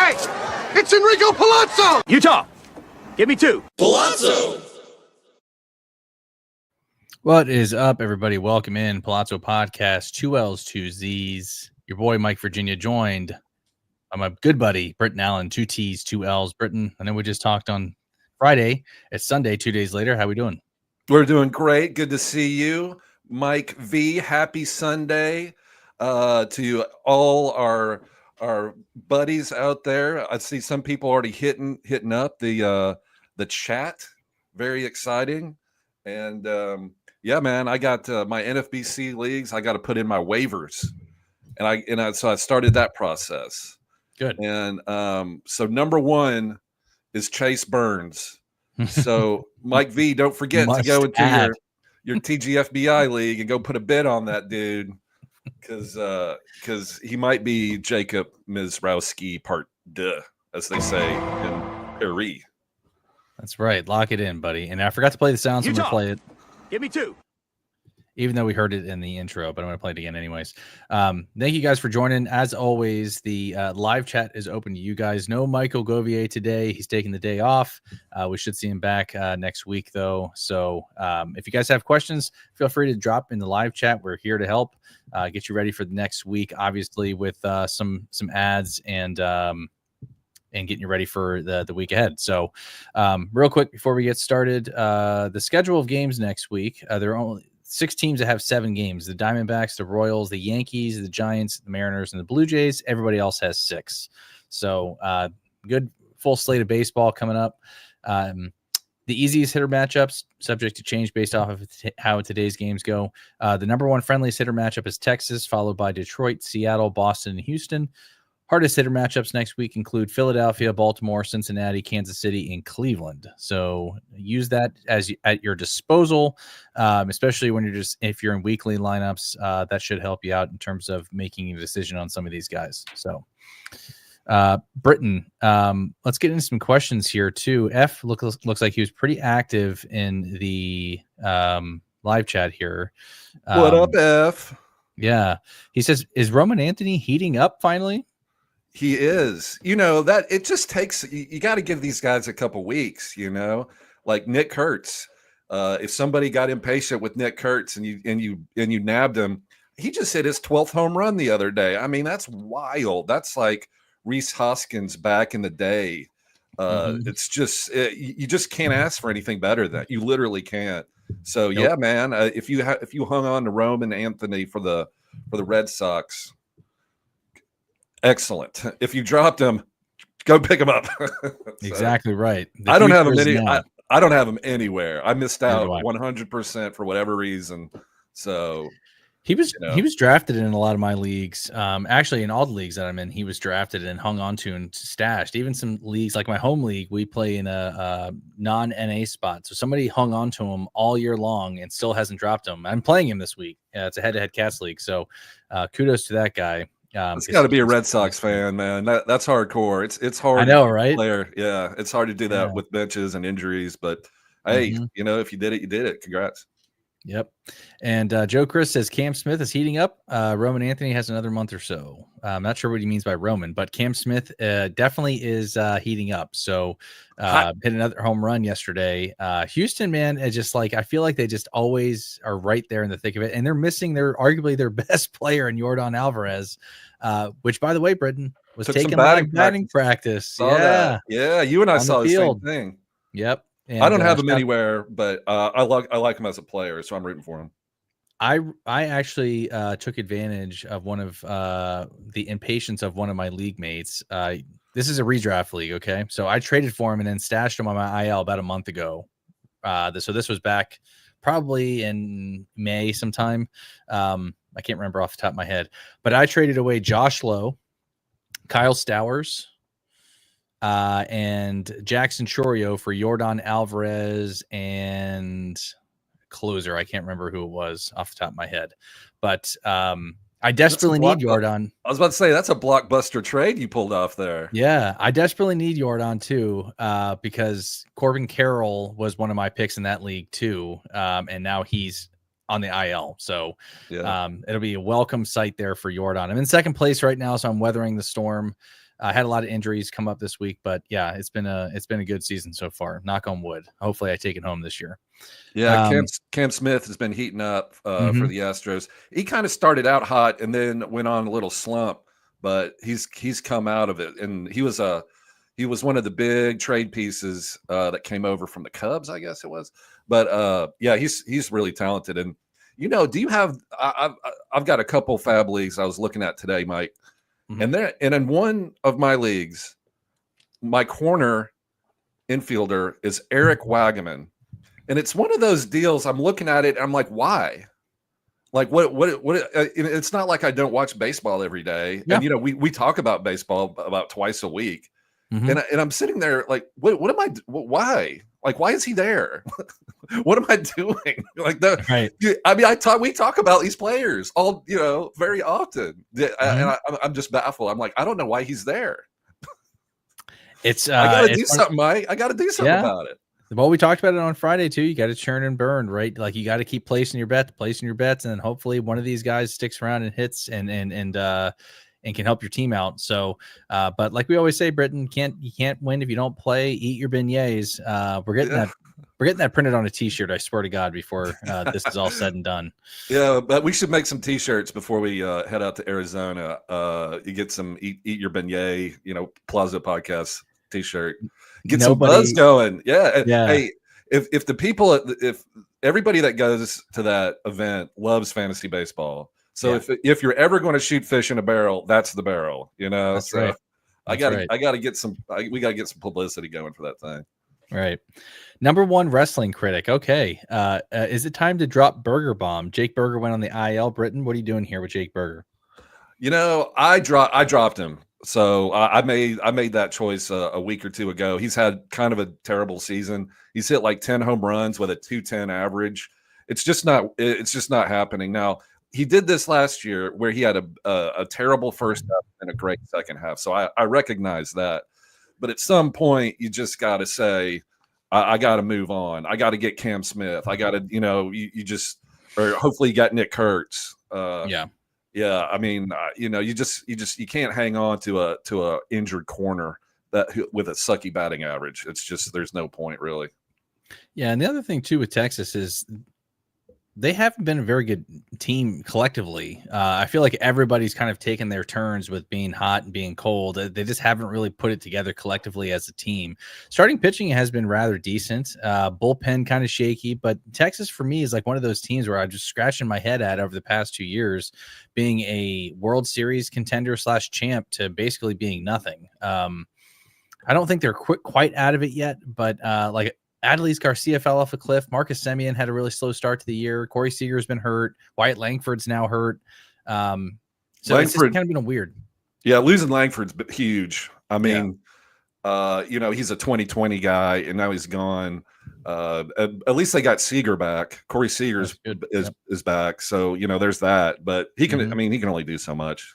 Hey! It's Enrico Pallazzo! Utah, give me 2. Pallazzo! What is up, everybody? Welcome in Pallazzo Podcast, 2 L's, 2 Z's. Your boy Mike Virginia joined by my good buddy Britton Allan, 2 T's, 2 L's. Britton, I know we just talked on Friday. It's Sunday, 2 days later. How we doing? We're doing great. Good to see you, Mike V. Happy Sunday to all our buddies out there. I see some people already hitting up the chat. Very exciting. And yeah, man, I got my NFBC leagues. I got to put in my waivers, so I started that process. Good. And so number 1 is Chase Burns. So Mike V, don't forget to go into your TGFBI league and go put a bid on that dude, because he might be Jacob Mizrowski part 2, as they say in Paris. That's right. Lock it in, buddy. And I forgot to play the sound, so I'm going to play it. Give me 2. Even though we heard it in the intro, but I'm going to play it again anyways. Thank you guys for joining. As always, the live chat is open to you guys. No Michael Govier today. He's taking the day off. We should see him back next week, though. So if you guys have questions, feel free to drop in the live chat. We're here to help get you ready for the next week, obviously, with some ads and getting you ready for the week ahead. So real quick, before we get started, the schedule of games next week, there are only 6 teams that have 7 games: the Diamondbacks, the Royals, the Yankees, the Giants, the Mariners, and the Blue Jays. Everybody else has 6. So good full slate of baseball coming up. The easiest hitter matchups, subject to change based off of how today's games go. The number 1 friendliest hitter matchup is Texas, followed by Detroit, Seattle, Boston, and Houston. Hardest hitter matchups next week include Philadelphia, Baltimore, Cincinnati, Kansas City, and Cleveland. So use that at your disposal, especially when if you're in weekly lineups. That should help you out in terms of making a decision on some of these guys. So, Britton, let's get into some questions here too. F looks like he was pretty active in the live chat here. What up, F? Yeah, he says, "Is Roman Anthony heating up finally?" He is. That it just takes, you got to give these guys a couple weeks, like Nick Kurtz. If somebody got impatient with Nick Kurtz and you nabbed him, he just hit his 12th home run the other day. I mean, that's wild. That's like Reese Hoskins back in the day. It's just, you just can't ask for anything better than that. You literally can't. So yeah, man, if you hung on to Roman Anthony for the Red Sox, excellent. If you dropped him, go pick him up. So, exactly right. I don't have him I don't have him anywhere. I missed out 100% for whatever reason. So he was drafted in a lot of my leagues. Actually, in all the leagues that I'm in, he was drafted and hung on to and stashed. Even some leagues like my home league, we play in a non-NA spot. So somebody hung on to him all year long and still hasn't dropped him. I'm playing him this week. It's a head-to-head Cats league. So kudos to that guy. It's got to be a Red Sox fan, man. That's hardcore. It's hard. I know, right? Player. Yeah, it's hard to do that with benches and injuries. But hey, if you did it, you did it. Congrats. Yep. And Joe Chris says Cam Smith is heating up. Roman Anthony has another month or so. I'm not sure what he means by Roman, but Cam Smith definitely is heating up. So hit another home run yesterday. Houston, man, is just like, I feel like they just always are right there in the thick of it. And they're missing arguably their best player in Yordan Alvarez, which, by the way, Britton was taking batting practice. That. Yeah. You and I saw the same thing. Yep. And, I don't have him anywhere, but I like him as a player, so I'm rooting for him. I actually took advantage of one of the impatience of one of my league mates. This is a redraft league, okay? So I traded for him and then stashed him on my IL about a month ago. So this was back probably in May sometime. I can't remember off the top of my head, but I traded away Josh Lowe, Kyle Stowers, and Jackson Chorio for Yordan Alvarez and closer. I can't remember who it was off the top of my head, but I desperately need Yordan. I was about to say that's a blockbuster trade you pulled off there. Yeah, I desperately need Yordan too, because Corbin Carroll was one of my picks in that league too, and now he's on the IL. So Yeah. it'll be a welcome sight there for Jordan. I'm in second place right now, so I'm weathering the storm. I had a lot of injuries come up this week, but yeah, it's been a good season so far. Knock on wood. Hopefully I take it home this year. Yeah, Cam Smith has been heating up for the Astros. He kind of started out hot and then went on a little slump, but he's come out of it. And he was one of the big trade pieces that came over from the Cubs, I guess it was. But yeah, he's really talented. And do you have? I've got a couple Fab leagues I was looking at today, Mike, and in one of my leagues, my corner infielder is Eric Wagaman. And it's one of those deals. I'm looking at it. And I'm like, why? Like, what? It's not like I don't watch baseball every day. Yeah. And we talk about baseball about twice a week. And I'm sitting there like, what am I? Why? Like, why is he there? What am I doing? Like right. I mean, we talk about these players all very often, and I'm just baffled. I'm like, I don't know why he's there. It's I gotta do something, Mike. I gotta do something about it. Well, we talked about it on Friday too. You got to churn and burn, right? Like you got to keep placing your bets, and then hopefully one of these guys sticks around and hits and can help your team out. So, but like we always say, Britton, you can't win if you don't play. Eat your beignets. We're getting that printed on a T-shirt. I swear to God, before this is all said and done. Yeah, but we should make some T-shirts before we head out to Arizona. You get some eat your beignet, Pallazzo podcast T-shirt. Get some buzz going. Yeah. Hey, if everybody that goes to that event loves fantasy baseball, so if you're ever going to shoot fish in a barrel, that's the barrel. That's so right. I gotta get some. We gotta get some publicity going for that thing. Right. Number one wrestling critic. Okay. Is it time to drop Burger Bomb? Jake Berger went on the IL. Britton, what are you doing here with Jake Berger? I dropped him. So I made that choice a week or two ago. He's had kind of a terrible season. He's hit like 10 home runs with a 210 average. It's just not happening. Now, he did this last year where he had a terrible first half and a great second half. So I recognize that. But at some point, you just got to say, I got to move on. I got to get Cam Smith. I got to, or hopefully you got Nick Kurtz. Yeah, I mean, you can't hang on to a injured corner with a sucky batting average. It's just there's no point really. Yeah, and the other thing too with Texas is they haven't been a very good team collectively. I feel like everybody's kind of taken their turns with being hot and being cold. They just haven't really put it together collectively as a team. Starting pitching has been rather decent. Bullpen kind of shaky, but Texas for me is like one of those teams where I'm just scratching my head at over the past 2 years, being a World Series contender / champ to basically being nothing. I don't think they're quite out of it yet, but like Adelise Garcia fell off a cliff. Marcus Semien had a really slow start to the year. Corey Seager's been hurt. Wyatt Langford's now hurt. So it's just kind of been a weird. Yeah, losing Langford's huge. I mean, he's a 2020 guy, and now he's gone. At least they got Seager back. Corey Seager's is back. So, there's that. But he can, he can only do so much.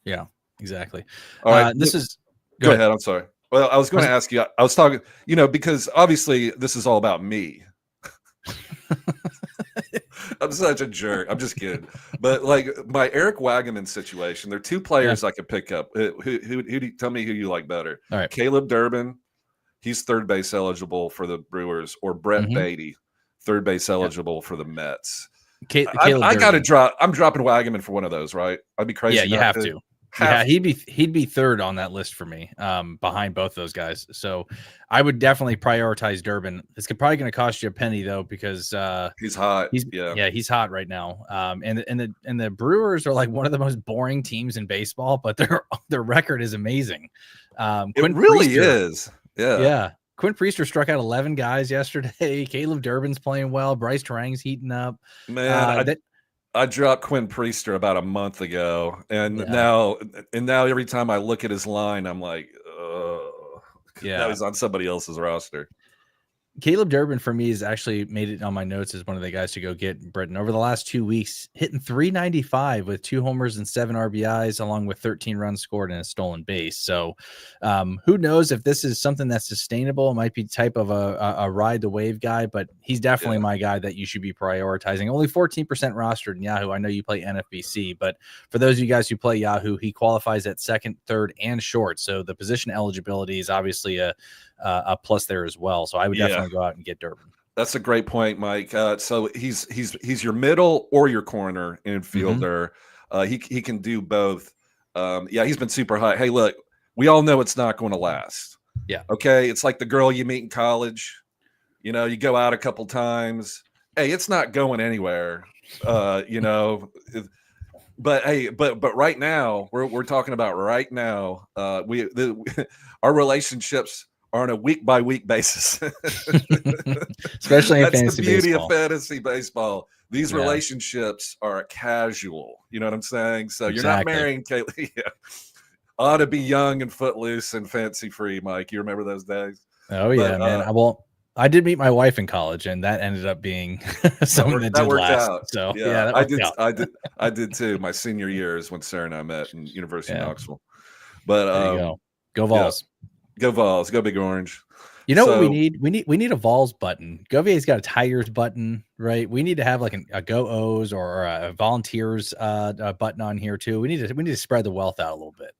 Yeah, exactly. All right. Go ahead. I'm sorry. Well, I was going to ask you, I was talking, because obviously this is all about me. I'm such a jerk. I'm just kidding. But like my Eric Wagaman situation, there are two players I could pick up. Who tell me who you like better? All right. Caleb Durbin, he's third base eligible for the Brewers, or Brett Beatty, third base eligible for the Mets. I got to drop. I'm dropping Wagaman for one of those, right? I'd be crazy. Yeah, you have to. Yeah, he'd be third on that list for me, behind both those guys. So I would definitely prioritize Durbin. It's probably going to cost you a penny though, because he's hot. He's hot right now. And the Brewers are like one of the most boring teams in baseball, but their record is amazing. It really is. Yeah. Quinn Priester struck out 11 guys yesterday. Caleb Durbin's playing well. Bryce Terang's heating up. Man, I dropped Quinn Priester about a month ago, and now every time I look at his line, I'm like, now he's on somebody else's roster. Caleb Durbin for me has actually made it on my notes as one of the guys to go get. Britton over the last 2 weeks, hitting 395 with 2 homers and 7 RBIs, along with 13 runs scored and a stolen base. So who knows if this is something that's sustainable? It might be type of a ride the wave guy, but he's definitely my guy that you should be prioritizing. Only 14% rostered in Yahoo. I know you play NFBC, but for those of you guys who play Yahoo, he qualifies at second, third, and short. So the position eligibility is obviously a plus there as well. So I would definitely go out and get Durbin. That's a great point, Mike. So he's your middle or your corner infielder. He can do both. He's been super high. Hey, look, we all know it's not going to last. Yeah. Okay. It's like the girl you meet in college. You know, you go out a couple times. Hey, it's not going anywhere. But right now we're talking about right now. Our relationships are on a week by week basis, especially in that's fantasy the beauty baseball. of fantasy baseball. These relationships are casual. You know what I'm saying? So you're not marrying Kaylee. Ought to be young and footloose and fancy free, Mike. You remember those days? Oh yeah, man. I did meet my wife in college, and that ended up being something that did last. Out. So yeah, I did too. My senior years when Sarah and I met in University of Knoxville. But there you go Vols. Go Vols. Go Big Orange. You know what we need? We need a Vols button. Govier's got a Tigers button, right? We need to have like a Go O's or a Volunteers button on here too. We need to spread the wealth out a little bit.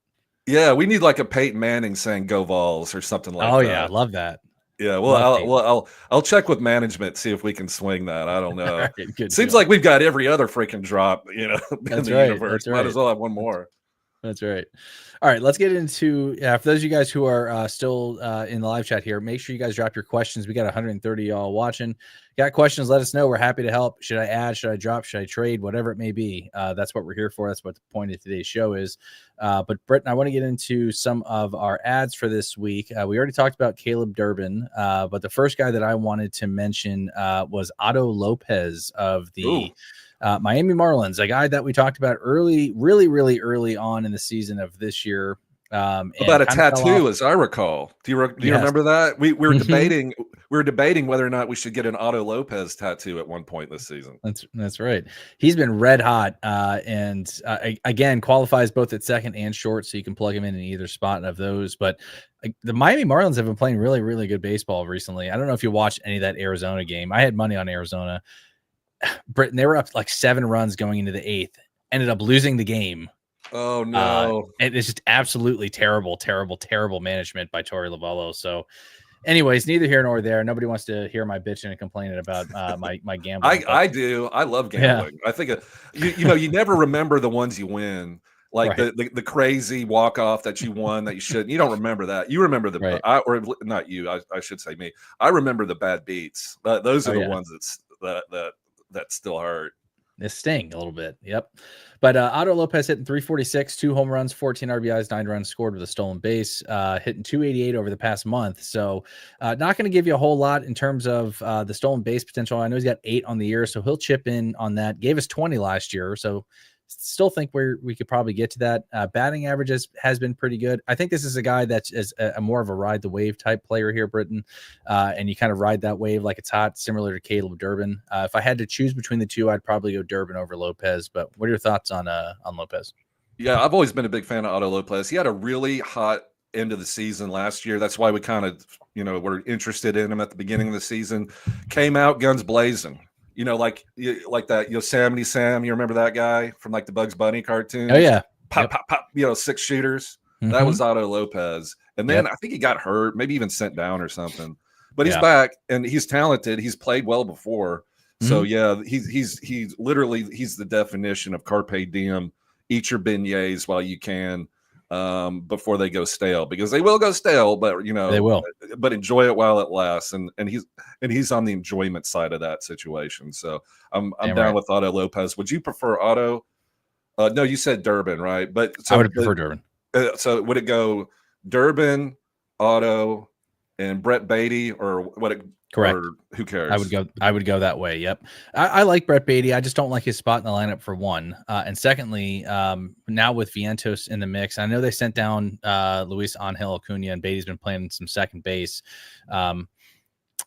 Yeah, we need like a Peyton Manning saying "Go Vols" or something like that. Oh yeah, love that. Yeah, well, I'll check with management, see if we can swing that. I don't know. Right, Seems like we've got every other freaking drop, in the universe. Right. Might as well have one more. That's right. All right, let's get into for those of you guys who are still in the live chat here, make sure you guys drop your questions. We got 130 y'all watching. Got questions, let us know. We're happy to help. Should I add, should I drop, should I trade, whatever it may be. That's what we're here for. That's what the point of today's show is. But Britton, I want to get into some of our ads for this week. We already talked about Caleb Durbin, but the first guy that I wanted to mention was Otto Lopez of the Miami Marlins, a guy that we talked about really early on in the season of this year. About a tattoo, as I recall. Do you remember that? We were debating whether or not we should get an Otto Lopez tattoo at one point this season. That's right. He's been red hot, and again qualifies both at second and short, so you can plug him in either spot of those. But the Miami Marlins have been playing really good baseball recently. I don't know if you watched any of that Arizona game. I had money on Arizona. Britton, they were up like 7 runs going into the 8th, ended up losing the game. Oh no. It's just absolutely terrible management by Torey Lovullo. So anyways, neither here nor there. Nobody wants to hear my bitching and complaining about my gambling. I do. I love gambling. I think you never remember the ones you win. Like the crazy walk off that you won that you shouldn't. You don't remember that. You remember or not you. I should say me. I remember the bad beats. Those are the ones that still hurt. They sting a little bit. Yep. But Otto Lopez hitting 346, 2 home runs, 14 RBIs, 9 runs scored with a stolen base, hitting 288 over the past month. So not going to give you a whole lot in terms of the stolen base potential. I know he's got 8 on the year, so he'll chip in on that. Gave us 20 last year. So still think we could probably get to that. Batting average has been pretty good. I think this is a guy that's a more of a ride the wave type player here, Britton. And you kind of ride that wave like it's hot, similar to Caleb Durbin. If I had to choose between the two, I'd probably go Durbin over Lopez. But what are your thoughts on Lopez? Yeah, I've always been a big fan of Otto Lopez. He had a really hot end of the season last year. That's why we kind of, were interested in him at the beginning of the season. Came out guns blazing. Like that Yosemite Sam. You remember that guy from like the Bugs Bunny cartoon? Oh yeah, pop, 6 shooters. Mm-hmm. That was Otto Lopez. And then I think he got hurt, maybe even sent down or something. But he's back and he's talented. He's played well before. So he's literally the definition of carpe diem. Eat your beignets while you can. Before they go stale, because they will go stale, but they will. But enjoy it while it lasts, and he's on the enjoyment side of that situation. So I'm down with Otto Lopez. Would you prefer Otto? No, you said Durbin, right? But I would prefer Durbin. So would it go Durbin, Otto, and Brett Beatty, or what? Correct. Or who cares? I would go that way. Yep. I like Brett Beatty. I just don't like his spot in the lineup for one. And secondly, now with Vientos in the mix, I know they sent down Luis Angel Acuna, and Beatty's been playing some second base.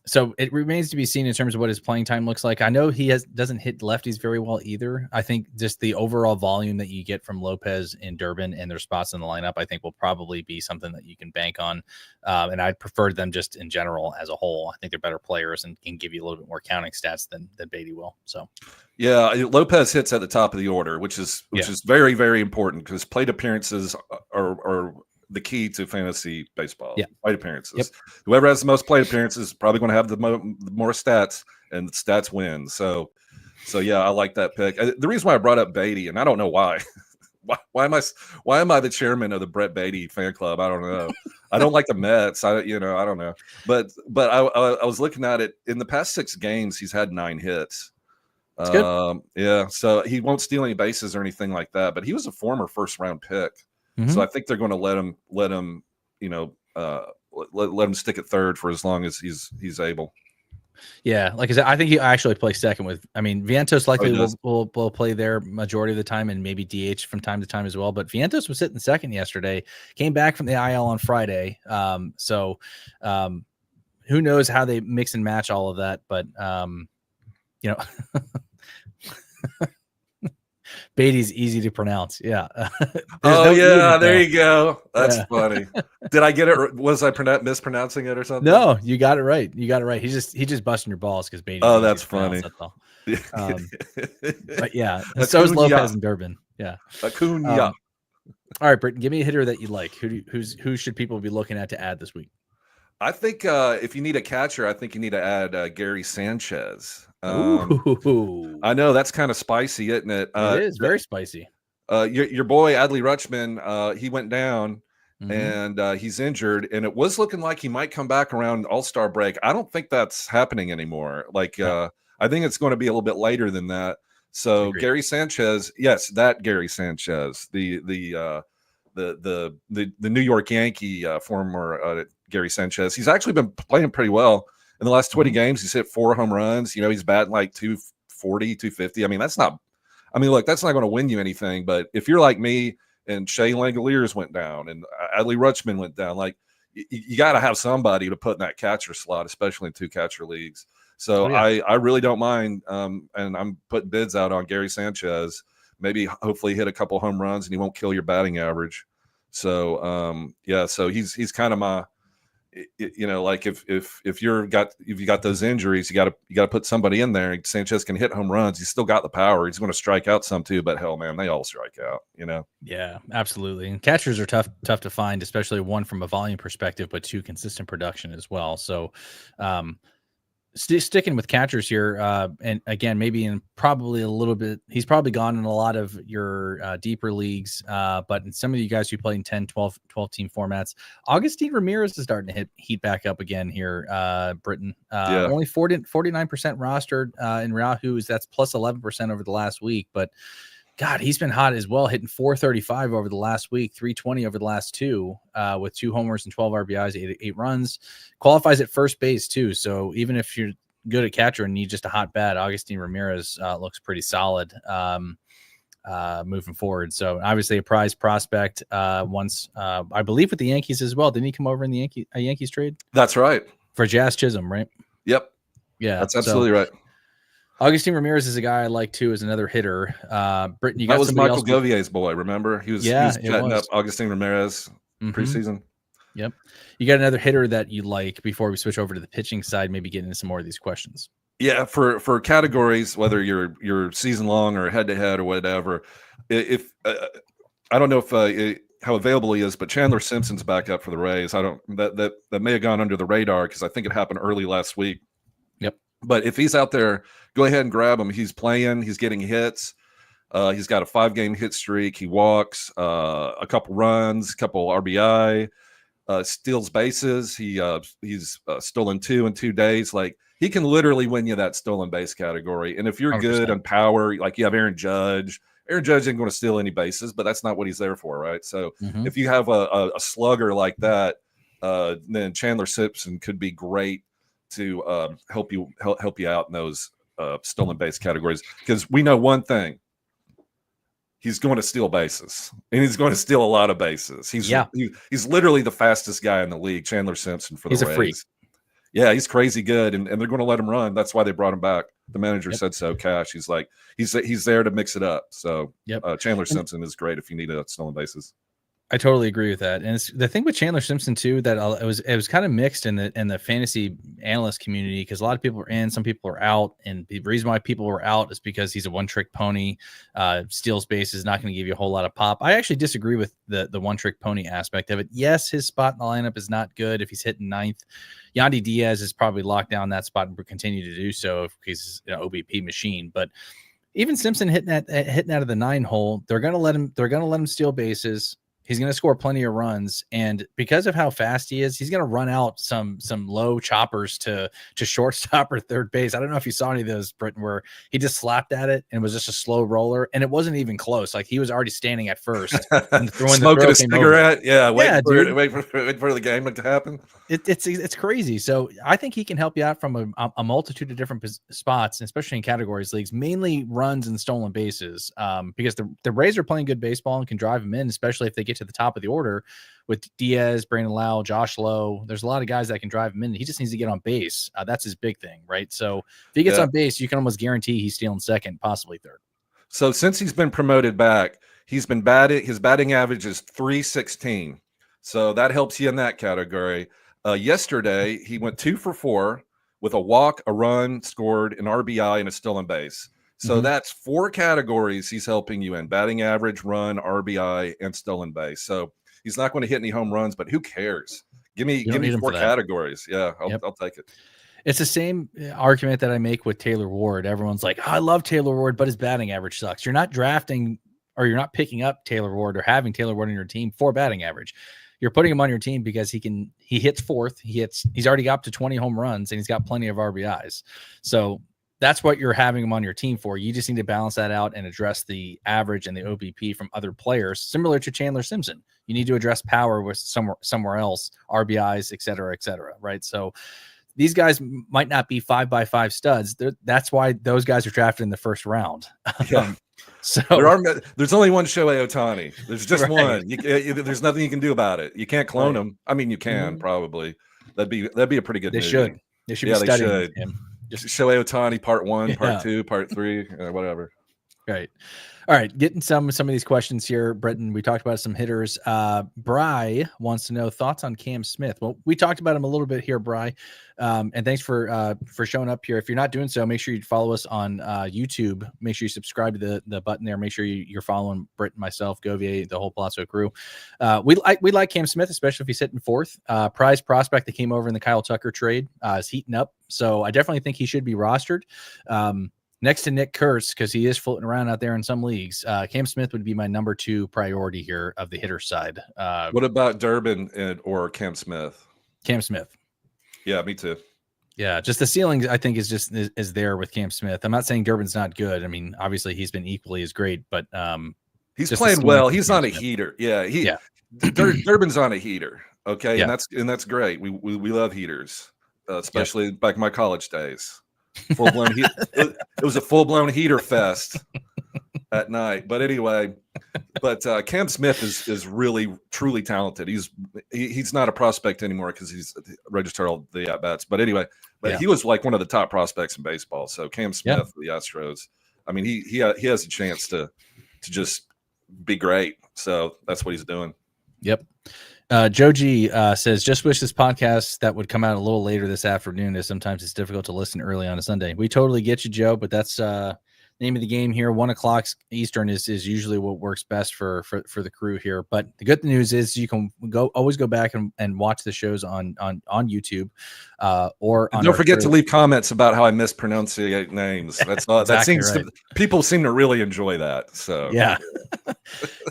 So it remains to be seen in terms of what his playing time looks like. I know he doesn't hit lefties very well either. I think just the overall volume that you get from Lopez in Durbin and their spots in the lineup, I think will probably be something that you can bank on. And I prefer them just in general as a whole. I think they're better players and can give you a little bit more counting stats than Beatty will. So yeah, Lopez hits at the top of the order, which is very, very important because plate appearances are the key to fantasy baseball. Yeah. Plate appearances. Yep. Whoever has the most plate appearances is probably going to have the more stats, and the stats win. So yeah, I like that pick. The reason why I brought up Beatty, and I don't know why. Why am I the chairman of the Brett Beatty fan club? I don't know. I don't like the Mets. I don't know. But I was looking at it in the past 6 games. He's had 9 hits. That's good. Yeah. So he won't steal any bases or anything like that. But he was a former first round pick. So I think they're going to let him, let him stick at third for as long as he's able. Yeah, like I said, I think he actually plays second with. I mean, Vientos likely will play there majority of the time and maybe DH from time to time as well. But Vientos was sitting second yesterday, came back from the IL on Friday. Who knows how they mix and match all of that? But Beatty's easy to pronounce. Yeah. There you go. That's funny. Did I get it? Was I mispronouncing it or something? No, you got it right. He's just busting your balls because Beatty. Oh, that's funny. That's all. But yeah, so is Lopez and Durbin. Yeah. Acuna. All right, Britton, give me a hitter that you like. Who should people be looking at to add this week? I think if you need a catcher, I think you need to add Gary Sanchez. I know that's kind of spicy, isn't it? It is very spicy. Your boy Adley Rutschman, he went down and he's injured, and it was looking like he might come back around All-Star break. I don't think that's happening anymore. I think it's going to be a little bit later than that. So Gary Sanchez, yes, that Gary Sanchez, the New York Yankee former Gary Sanchez. He's actually been playing pretty well. In the last 20 games, he's hit 4 home runs. He's batting like 240, 250. I mean, that's not going to win you anything. But if you're like me and Shea Langoliers went down and Adley Rutschman went down, like you got to have somebody to put in that catcher slot, especially in 2 catcher leagues. So I really don't mind. And I'm putting bids out on Gary Sanchez. Maybe hopefully hit a couple home runs and he won't kill your batting average. So so he's kind of my. Like if you got those injuries, you got to put somebody in there. Sanchez can hit home runs. He's still got the power. He's going to strike out some too, but hell, man, they all strike out. Yeah, absolutely. And catchers are tough to find, especially one from a volume perspective, but 2 consistent production as well. So, sticking with catchers here, and again, maybe in probably a little bit, he's probably gone in a lot of your deeper leagues, but in some of you guys who play in 10, 12 team formats, Agustin Ramirez is starting to heat back up again here, Britton. Only 49% rostered in Yahoo's. That's plus 11% over the last week, but God, he's been hot as well, hitting 435 over the last week, 320 over the last 2, with 2 homers and 12 RBIs, 8 runs. Qualifies at first base too. So even if you're good at catcher and need just a hot bat, Agustin Ramirez looks pretty solid moving forward. So obviously a prize prospect. Once I believe with the Yankees as well. Didn't he come over in the Yankees trade? That's right. For Jazz Chisholm, right? Yep. Yeah, that's absolutely right. Agustin Ramirez is a guy I like too as another hitter. Britton, you got that was Michael else? Govier's boy. Remember, he was chatting up Agustin Ramirez preseason. Yep. You got another hitter that you like before we switch over to the pitching side? Maybe get into some more of these questions. Yeah, for categories, whether you're season long or head to head or whatever. If I don't know if how available he is, but Chandler Simpson's back up for the Rays. I don't that may have gone under the radar because I think it happened early last week. Yep. But if he's out there, go ahead and grab him. He's playing. He's getting hits. He's got a 5-game hit streak. He walks a couple runs, a couple RBI, steals bases. He's stolen 2 in 2 days. Like he can literally win you that stolen base category. And if you're 100%. Good on power, like you have Aaron Judge isn't going to steal any bases, but that's not what he's there for, right? So if you have a slugger like that, then Chandler Simpson could be great to help you out in those stolen base categories, because we know one thing: he's going to steal bases, and he's going to steal a lot of bases. He's literally the fastest guy in the league, Chandler Simpson for the Rays. A freak. Yeah, he's crazy good, and they're going to let him run. That's why they brought him back. The manager said so. Cash. He's like he's there to mix it up. So Chandler Simpson is great if you need a stolen bases. I totally agree with that. And it's the thing with Chandler Simpson too, that it was kind of mixed in the fantasy analyst community, because a lot of people are in, some people are out. And the reason why people were out is because he's a one-trick pony. Steals bases, not going to give you a whole lot of pop. I actually disagree with the one-trick pony aspect of it. Yes, his spot in the lineup is not good if he's hitting ninth. Yandy Diaz is probably locked down that spot and will continue to do so if he's an OBP machine. But even Simpson hitting out of the 9 hole, they're going to let him steal bases. He's going to score plenty of runs, and because of how fast he is, he's going to run out some low choppers to shortstop or third base. I don't know if you saw any of those, Britton, where he just slapped at it and it was just a slow roller, and it wasn't even close. Like, he was already standing at first and smoking a cigarette. Waiting for the game to happen. It's crazy. So I think he can help you out from a multitude of different spots, especially in categories leagues, mainly runs and stolen bases, because the Rays are playing good baseball and can drive them in, especially if they get to the top of the order with Diaz, Brandon Lau, Josh Lowe. There's a lot of guys that can drive him in. He just needs to get on base. That's his big thing, right? So if he gets on base, you can almost guarantee he's stealing second, possibly third. So since he's been promoted back, his batting average is .316. So that helps you in that category. Yesterday, he went 2 for 4 with a walk, a run, scored, an RBI, and a stolen base. So that's 4 categories he's helping you in: batting average, run, RBI, and stolen base. So he's not going to hit any home runs, but who cares? Give me 4 categories. Yeah, I'll take it. It's the same argument that I make with Taylor Ward. Everyone's like, I love Taylor Ward, but his batting average sucks. You're not drafting, or you're not picking up Taylor Ward or having Taylor Ward on your team for batting average. You're putting him on your team because he hits fourth. He's already got up to 20 home runs, and he's got plenty of RBIs. So that's what you're having him on your team for. You just need to balance that out and address the average and the OBP from other players, similar to Chandler Simpson. You need to address power with somewhere else, RBIs, et cetera, right? So these guys might not be 5x5 studs. That's why those guys are drafted in the first round. So there's only one Shohei Ohtani. There's just one. There's nothing you can do about it. You can't clone him. I mean, you can probably. That'd be a pretty good. They movie. should. They should be studying him. Just Shohei Ohtani part 1, part 2, part 3, whatever. Right. All right. Getting some of these questions here, Britton. We talked about some hitters. Bry wants to know thoughts on Cam Smith. Well, we talked about him a little bit here, Bry. And thanks for showing up here. If you're not doing so, make sure you follow us on YouTube. Make sure you subscribe to the button there. Make sure you're following Britton, myself, Govier, the whole Pallazzo crew. We like Cam Smith, especially if he's hitting fourth. Prize prospect that came over in the Kyle Tucker trade is heating up. So I definitely think he should be rostered. Next to Nick Kurtz, because he is floating around out there in some leagues. Cam Smith would be my number 2 priority here of the hitter side. What about Durbin or Cam Smith? Cam Smith. Yeah, me too. Yeah, just the ceiling, I think, is there with Cam Smith. I'm not saying Durbin's not good. I mean, obviously he's been equally as great, but he's playing well. He's on a heater. Yeah, Durbin's on a heater. Okay, and that's great. We love heaters, especially back in my college days. Full-blown heat. It was a full-blown heater fest at night. But anyway, Cam Smith is really truly talented. He's not a prospect anymore because he's registered all the at-bats. But anyway, he was like one of the top prospects in baseball. So Cam Smith, the Astros, I mean, he has a chance to just be great. So that's what he's doing. Yep. Joe G says, just wish this podcast that would come out a little later this afternoon, as sometimes it's difficult to listen early on a Sunday. We totally get you, Joe, but that's name of the game here. 1 o'clock Eastern is usually what works best for the crew here. But the good news is you can always go back and watch the shows on YouTube or on don't forget to leave comments about how I mispronounce names. That's all. Exactly that seems people seem to really enjoy that. So yeah.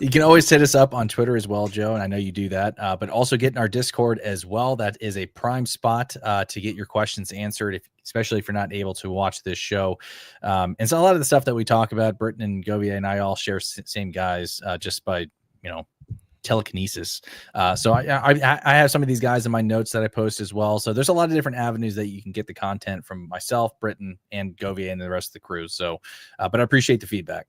You can always hit us up on Twitter as well, Joe, and I know you do that, but also get in our Discord as well. That is a prime spot to get your questions answered, especially if you're not able to watch this show. And so a lot of the stuff that we talk about, Britton and Govier and I all share same guys just by, telekinesis. So I have some of these guys in my notes that I post as well. So there's a lot of different avenues that you can get the content from myself, Britton, and Govier and the rest of the crew. So, but I appreciate the feedback.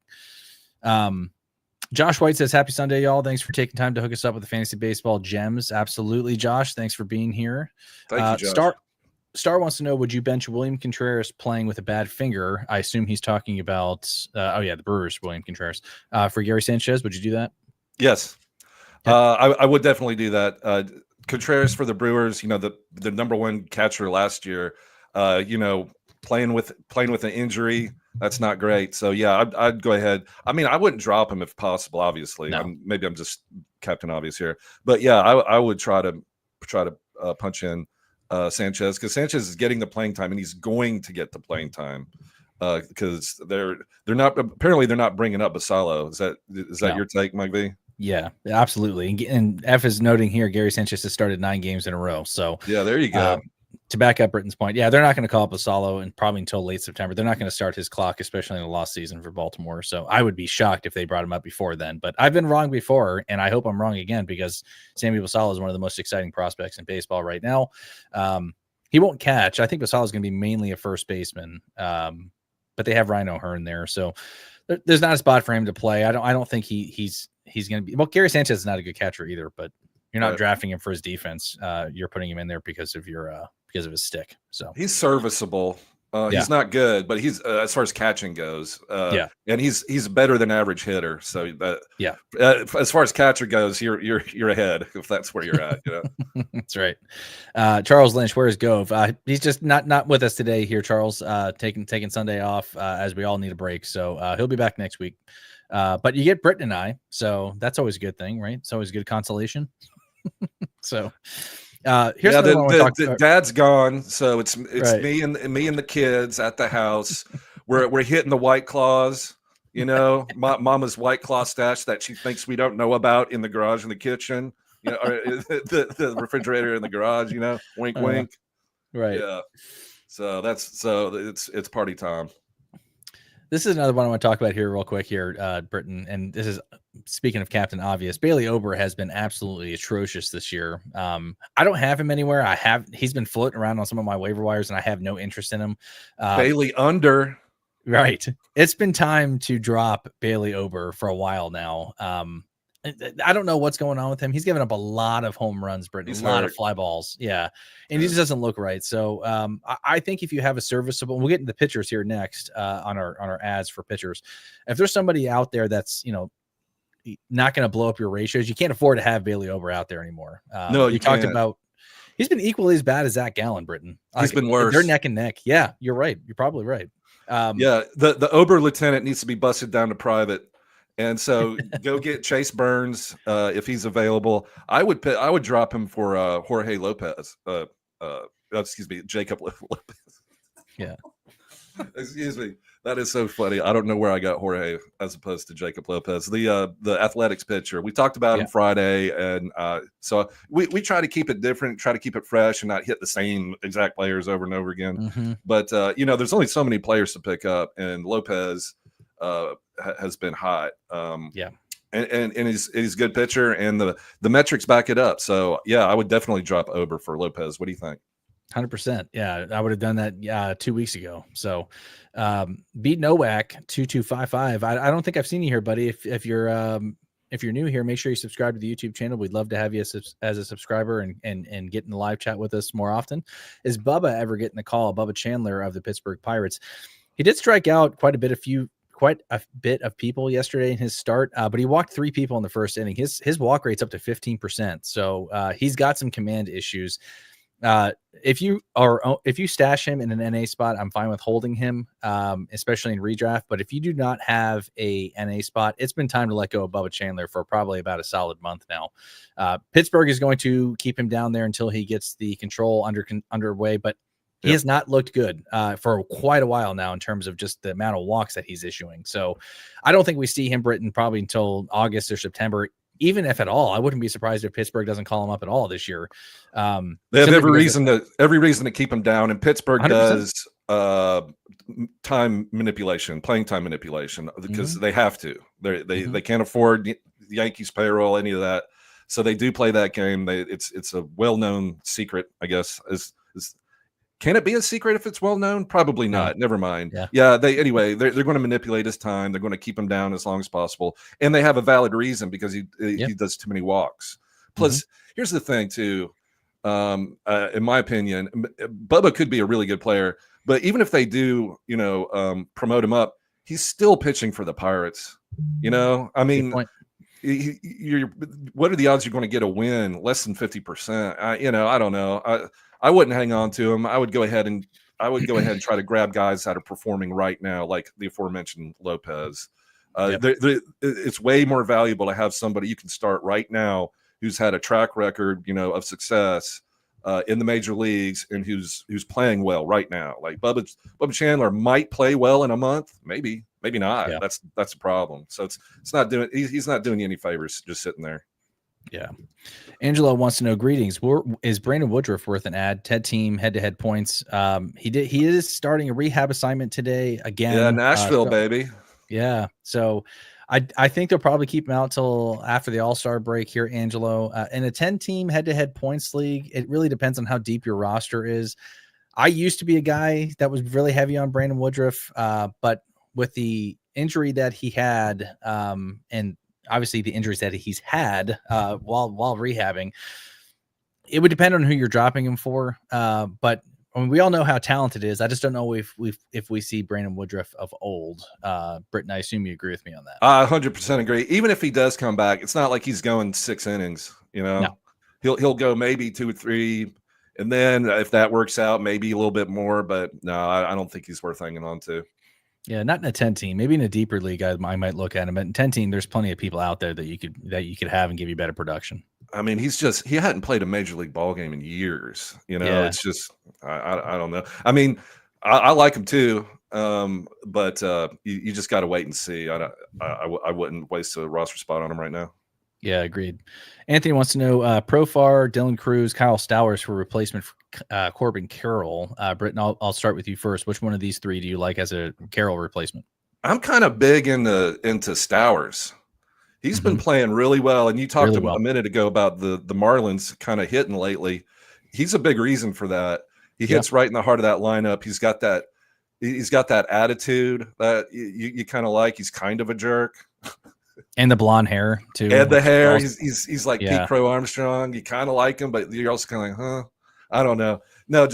Josh White says, happy Sunday, y'all. Thanks for taking time to hook us up with the fantasy baseball gems. Absolutely, Josh. Thanks for being here. Thank you, Josh. Star wants to know, would you bench William Contreras playing with a bad finger? I assume he's talking about, the Brewers, William Contreras, for Gary Sanchez. Would you do that? Yes. Okay. I would definitely do that. Contreras for the Brewers, the number one catcher last year, playing with an injury, that's not great. So yeah, I'd go ahead. I mean, I wouldn't drop him if possible. Obviously, No. maybe I'm just Captain Obvious here, but yeah, I would try to punch in Sanchez, because Sanchez is getting the playing time and he's going to get the playing time because they're not bringing up Basalo. Is that No. your take, Mike V? Yeah, absolutely. And F is noting here, Gary Sanchez has started 9 games in a row. So yeah, there you go. To back up Britton's point, yeah, they're not going to call up Basalo and probably until late September. They're not going to start his clock, especially in the lost season for Baltimore. So I would be shocked if they brought him up before then. But I've been wrong before, and I hope I'm wrong again, because Sammy Basalo is one of the most exciting prospects in baseball right now. He won't catch. I think Basalo is going to be mainly a first baseman, but they have Rhino Hearn there, so there's not a spot for him to play. I don't think he's going to be. Well, Gary Sanchez is not a good catcher either, but you're not drafting him for his defense. You're putting him in there because of his stick. So he's serviceable. He's not good, but he's as far as catching goes. And he's better than average hitter. So as far as catcher goes, you're ahead if that's where you're at. That's right. Charles Lynch, where's Gove? He's just not with us today here. Charles, taking Sunday off as we all need a break. So he'll be back next week. But you get Britton and I, so that's always a good thing, right? It's always a good consolation. So here's the dad's gone, so it's right. me and the kids at the house. we're hitting the White Claws, Mama's White Claw stash that she thinks we don't know about in the garage in the kitchen, or the refrigerator in the garage, wink wink. Right. Yeah. So it's party time. This is another one I want to talk about here real quick here, Britton. And this is, speaking of Captain Obvious, Bailey Ober has been absolutely atrocious this year. I don't have him anywhere. He's been floating around on some of my waiver wires, and I have no interest in him. Bailey under. Right. It's been time to drop Bailey Ober for a while now. I don't know what's going on with him. He's given up a lot of home runs, Britton, a lot of fly balls. Yeah. And he just doesn't look right. So I think if you have a serviceable, we'll get into the pitchers here next on our ads for pitchers. If there's somebody out there that's, not going to blow up your ratios, you can't afford to have Bailey Ober out there anymore. No, you talked about, he's been equally as bad as Zach Gallen, Britton. He's been worse. They're neck and neck. Yeah, you're right. You're probably right. The Ober lieutenant needs to be busted down to private. And so go get Chase Burns if he's available. I would drop him for Jorge Lopez. Jacob Lopez. Yeah. Excuse me. That is so funny. I don't know where I got Jorge as opposed to Jacob Lopez, the Athletics pitcher. We talked about him Friday, and so we try to keep it different, try to keep it fresh, and not hit the same exact players over and over again. Mm-hmm. But there's only so many players to pick up, and Lopez has been hot. And he's a good pitcher, and the metrics back it up. So yeah, I would definitely drop Ober for Lopez. What do you think? 100%. Yeah, I would have done that 2 weeks ago. So beat Nowak 2255. I don't think I've seen you here, buddy. If you're new here, make sure you subscribe to the YouTube channel. We'd love to have you as a subscriber and get in the live chat with us more often. Is Bubba ever getting the call? Bubba Chandler of the Pittsburgh Pirates. He did strike out quite a bit of people yesterday in his start, but he walked 3 people in the first inning. His walk rate's up to 15%. So he's got some command issues. If you stash him in an NA spot, I'm fine with holding him, especially in redraft. But if you do not have a NA spot, it's been time to let go of Bubba Chandler for probably about a solid month now. Pittsburgh is going to keep him down there until he gets the control underway, but he has not looked good for quite a while now in terms of just the amount of walks that he's issuing. So I don't think we see him, Britton, probably until August or September. Even if at all, I wouldn't be surprised if Pittsburgh doesn't call him up at all this year. They have every reason to keep him down, and Pittsburgh 100%. Does playing time manipulation because they have to. They can't afford the Yankees payroll, any of that, so they do play that game. It's a well-known secret, I guess. Can it be a secret if it's well known? Probably not. Never mind. Yeah. They're going to manipulate his time. They're going to keep him down as long as possible, and they have a valid reason because he does too many walks. Plus, here's the thing too. In my opinion. Bubba could be a really good player, but even if they do, promote him up, he's still pitching for the Pirates. I mean, what are the odds you're going to get a win? Less than 50%. I don't know. I wouldn't hang on to him. I would go ahead and try to grab guys that are performing right now, like the aforementioned Lopez. It's way more valuable to have somebody you can start right now who's had a track record, of success in the major leagues and who's playing well right now. Like Bubba Chandler might play well in a month, maybe not. Yeah. That's a problem. So it's not doing. He's not doing you any favors just sitting there. Yeah. Angelo wants to know, greetings. Is Brandon Woodruff worth an ad? TED team head-to-head points. He is starting a rehab assignment today again. Yeah, Nashville, baby. Yeah. So I think they'll probably keep him out till after the All-Star break here, Angelo. In a 10-team head-to-head points league, it really depends on how deep your roster is. I used to be a guy that was really heavy on Brandon Woodruff, but with the injury that he had, and obviously the injuries that he's had while rehabbing, it would depend on who you're dropping him for. But I mean, we all know how talented it is. I just don't know if we see Brandon Woodruff of old. Britton, I assume you agree with me on that. I 100% agree. Even if he does come back, it's not like he's going 6 innings. No. He'll go maybe 2 or 3, and then if that works out, maybe a little bit more. But no, I don't think he's worth hanging on to. Yeah, not in a 10-team. Maybe in a deeper league, I might look at him. But in 10-team, there's plenty of people out there that you could have and give you better production. I mean, he hadn't played a major league ball game in years. It's just I don't know. I mean, I like him too, but you just got to wait and see. I wouldn't waste a roster spot on him right now. Yeah, agreed. Anthony wants to know Profar, Dylan Cruz, Kyle Stowers for replacement for Corbin Carroll. Britton, I'll start with you first. Which one of these three do you like as a Carroll replacement? I'm kind of big into Stowers. He's been playing really well, and you talked a minute ago about the Marlins kind of hitting lately. He's a big reason for that. He hits right in the heart of that lineup. He's got that attitude that you kind of like. He's kind of a jerk. And the blonde hair too. And the hair. He's like Pete Crow Armstrong. You kind of like him, but you're also kind of like, huh? I don't know. No,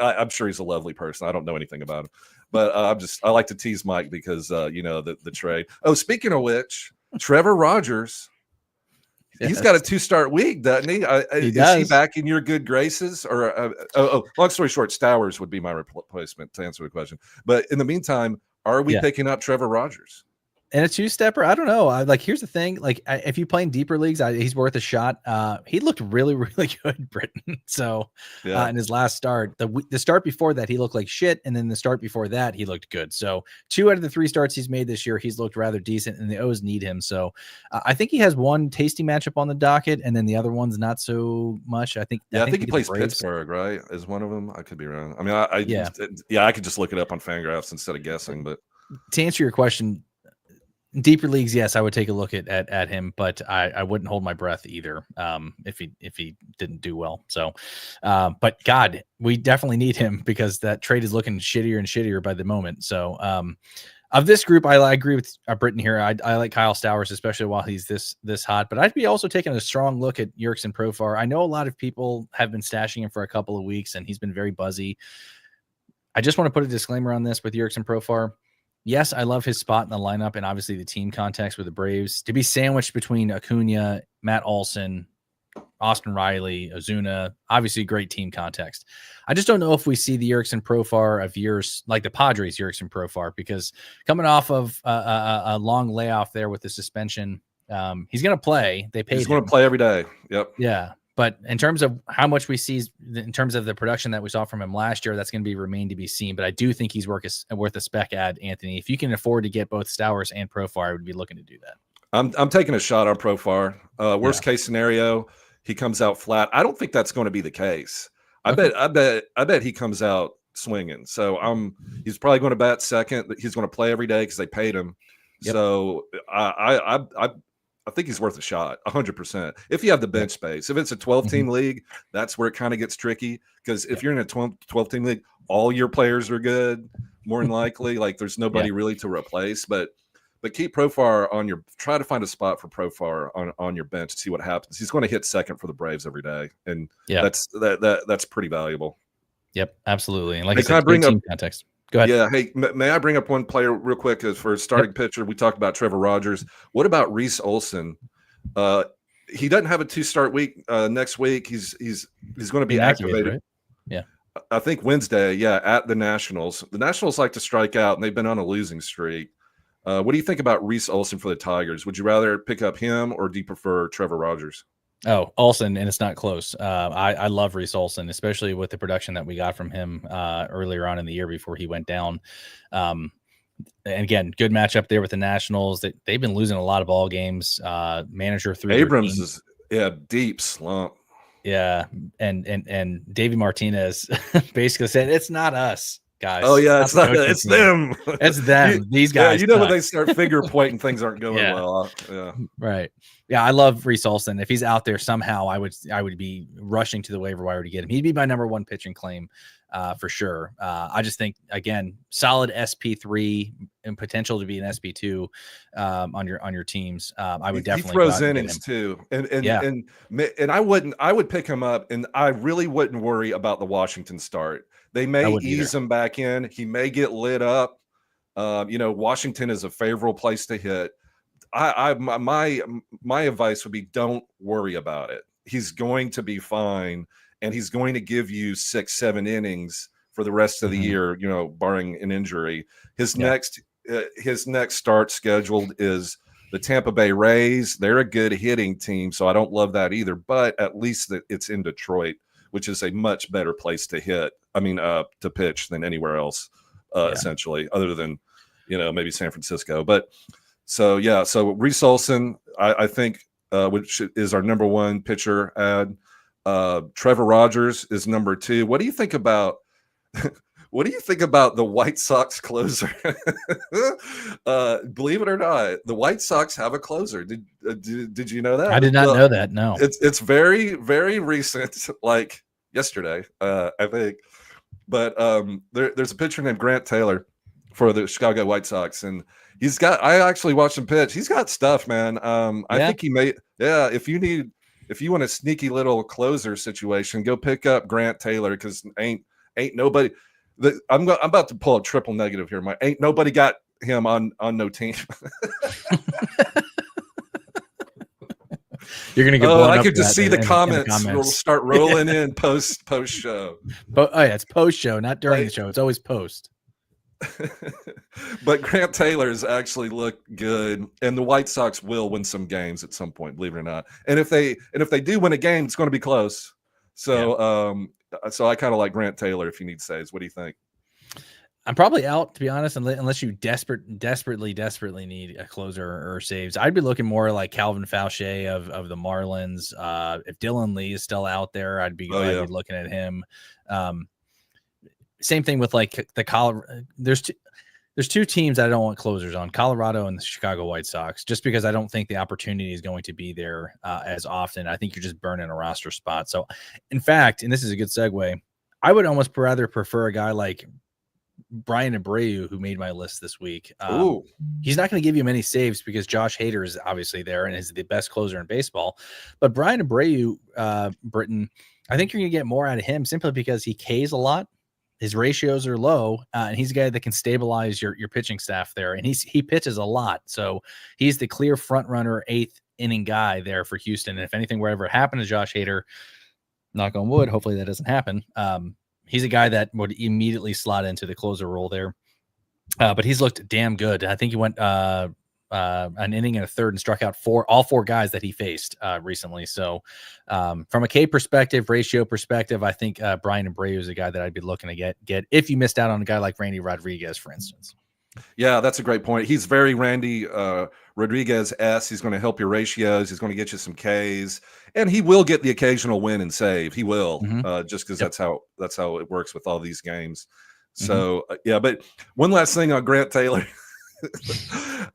I'm sure he's a lovely person. I don't know anything about him, but I like to tease Mike because the trade. Oh, speaking of which, Trevor Rogers, he's got a 2-start week, doesn't he? Is he back in your good graces? Or long story short, Stowers would be my replacement to answer the question. But in the meantime, are we picking up Trevor Rogers? And a 2-stepper, I don't know. Here's the thing. If you play in deeper leagues, he's worth a shot. He looked really, really good, Britton. So in his last start, the start before that, he looked like shit. And then the start before that, he looked good. So 2 out of the 3 starts he's made this year, he's looked rather decent, and the O's need him. So I think he has one tasty matchup on the docket, and then the other one's not so much. I think he plays Pittsburgh, right? Is one of them? I could be wrong. I mean, I could just look it up on Fangraphs instead of guessing. But to answer your question, deeper leagues, yes, I would take a look at him, but I wouldn't hold my breath either if he didn't do well. So, but God, we definitely need him because that trade is looking shittier and shittier by the moment. So, of this group, I agree with Britton here. I like Kyle Stowers, especially while he's this hot. But I'd be also taking a strong look at Yerkson Profar. I know a lot of people have been stashing him for a couple of weeks, and he's been very buzzy. I just want to put a disclaimer on this with Yerkson Profar. Yes, I love his spot in the lineup and obviously the team context with the Braves. To be sandwiched between Acuna, Matt Olson, Austin Riley, Ozuna, obviously great team context. I just don't know if we see the Yerkson Profar of years like the Padres Yerkson Profar, because coming off of a long layoff there with the suspension, he's going to play. He's going to play every day. Yep. Yeah. But in terms of how much we see, in terms of the production that we saw from him last year, that's going to remain to be seen. But I do think he's worth a spec ad, Anthony. If you can afford to get both Stowers and Profar, I would be looking to do that. I'm taking a shot on Profar. Worst case scenario, he comes out flat. I don't think that's going to be the case. I bet he comes out swinging. So he's probably going to bat second. He's going to play every day because they paid him. Yep. So I think he's worth a shot, 100%. If you have the bench space, if it's a 12-team league, that's where it kind of gets tricky. Because if you're in a 12-team league, all your players are good, more than likely. Like there's nobody really to replace. But but keep Profar on your. Try to find a spot for Profar on your bench to see what happens. He's going to hit second for the Braves every day, and that's pretty valuable. Yep, absolutely. And like I I said, bring team up context. Go ahead. Yeah, hey, may I bring up one player real quick as for starting pitcher? We talked about Trevor Rogers. What about Reese Olson? He doesn't have a 2-start week next week. He's going to be activated. Right? Yeah, I think Wednesday. Yeah, at the Nationals. The Nationals like to strike out, and they've been on a losing streak. What do you think about Reese Olson for the Tigers? Would you rather pick up him, or do you prefer Trevor Rogers? Oh, Olson, and it's not close. I love Reese Olson, especially with the production that we got from him earlier on in the year before he went down. And again, good matchup there with the Nationals. They've been losing a lot of ball games. Manager through Abrams is deep slump. Yeah, and Davey Martinez basically said it's not us, guys. Oh yeah, it's not. It's them. It's them. These guys. Yeah, when they start finger pointing, things aren't going well. Yeah, right. Yeah, I love Reese Olson. If he's out there somehow, I would be rushing to the waiver wire to get him. He'd be my number one pitching claim for sure. I just think, again, solid SP3 and potential to be an SP2 on your teams. I would definitely. He throws innings too, and I would pick him up, and I really wouldn't worry about the Washington start. They may ease him back in. He may get lit up. Washington is a favorable place to hit. My advice would be don't worry about it. He's going to be fine, and he's going to give you 6-7 innings for the rest of the year, barring an injury. His next start scheduled is the Tampa Bay Rays. They're a good hitting team, so I don't love that either, but at least it's in Detroit, which is a much better place to to pitch than anywhere else, essentially, other than, maybe San Francisco. But so Reese Olson, I think, which is our number one pitcher ad. Trevor Rogers is number 2. What do you think about the White Sox closer? Believe it or not, the White Sox have a closer. Did you know that? I did not know that. No, it's very, very recent, like yesterday, I think. But there's a pitcher named Grant Taylor for the Chicago White Sox, and I actually watched him pitch. He's got stuff, man. I think he may. Yeah, if you want a sneaky little closer situation, go pick up Grant Taylor, because ain't nobody. I'm about to pull a triple negative here. Ain't nobody got him on no team. You're gonna get. I could just see the comments. Will start rolling in post show. It's post show, not during the show. It's always post. But Grant Taylor's actually looked good, and the White Sox will win some games at some point, believe it or not. And if they do win a game, it's going to be close. So so I kind of like Grant Taylor if you need saves. What do you think? I'm probably out, to be honest, unless you desperately need a closer or saves. I'd be looking more like Calvin Fauché of the Marlins. If Dylan Lee is still out there, I'd be looking at him. Same thing with like the Colorado. There's two teams that I don't want closers on: Colorado and the Chicago White Sox. Just because I don't think the opportunity is going to be there as often. I think you're just burning a roster spot. So, in fact, and this is a good segue, I would almost rather prefer a guy like Brian Abreu, who made my list this week. He's not going to give you many saves because Josh Hader is obviously there and is the best closer in baseball. But Brian Abreu, Britton, I think you're going to get more out of him simply because he Ks a lot. His ratios are low, and he's a guy that can stabilize your pitching staff there. And he pitches a lot, so he's the clear front runner, 8th inning guy there for Houston. And if anything were ever happen to Josh Hader, knock on wood, hopefully that doesn't happen. He's a guy that would immediately slot into the closer role there. But he's looked damn good. I think he went an inning and a third and struck out all four guys that he faced recently. So from a K perspective, ratio perspective, I think Brian Abreu is a guy that I'd be looking to get if you missed out on a guy like Randy Rodriguez, for instance. Yeah, that's a great point. He's very Randy Rodriguez-esque. He's going to help your ratios. He's going to get you some Ks, and he will get the occasional win and save. He will, just because that's how it works with all these games. So but one last thing on Grant Taylor.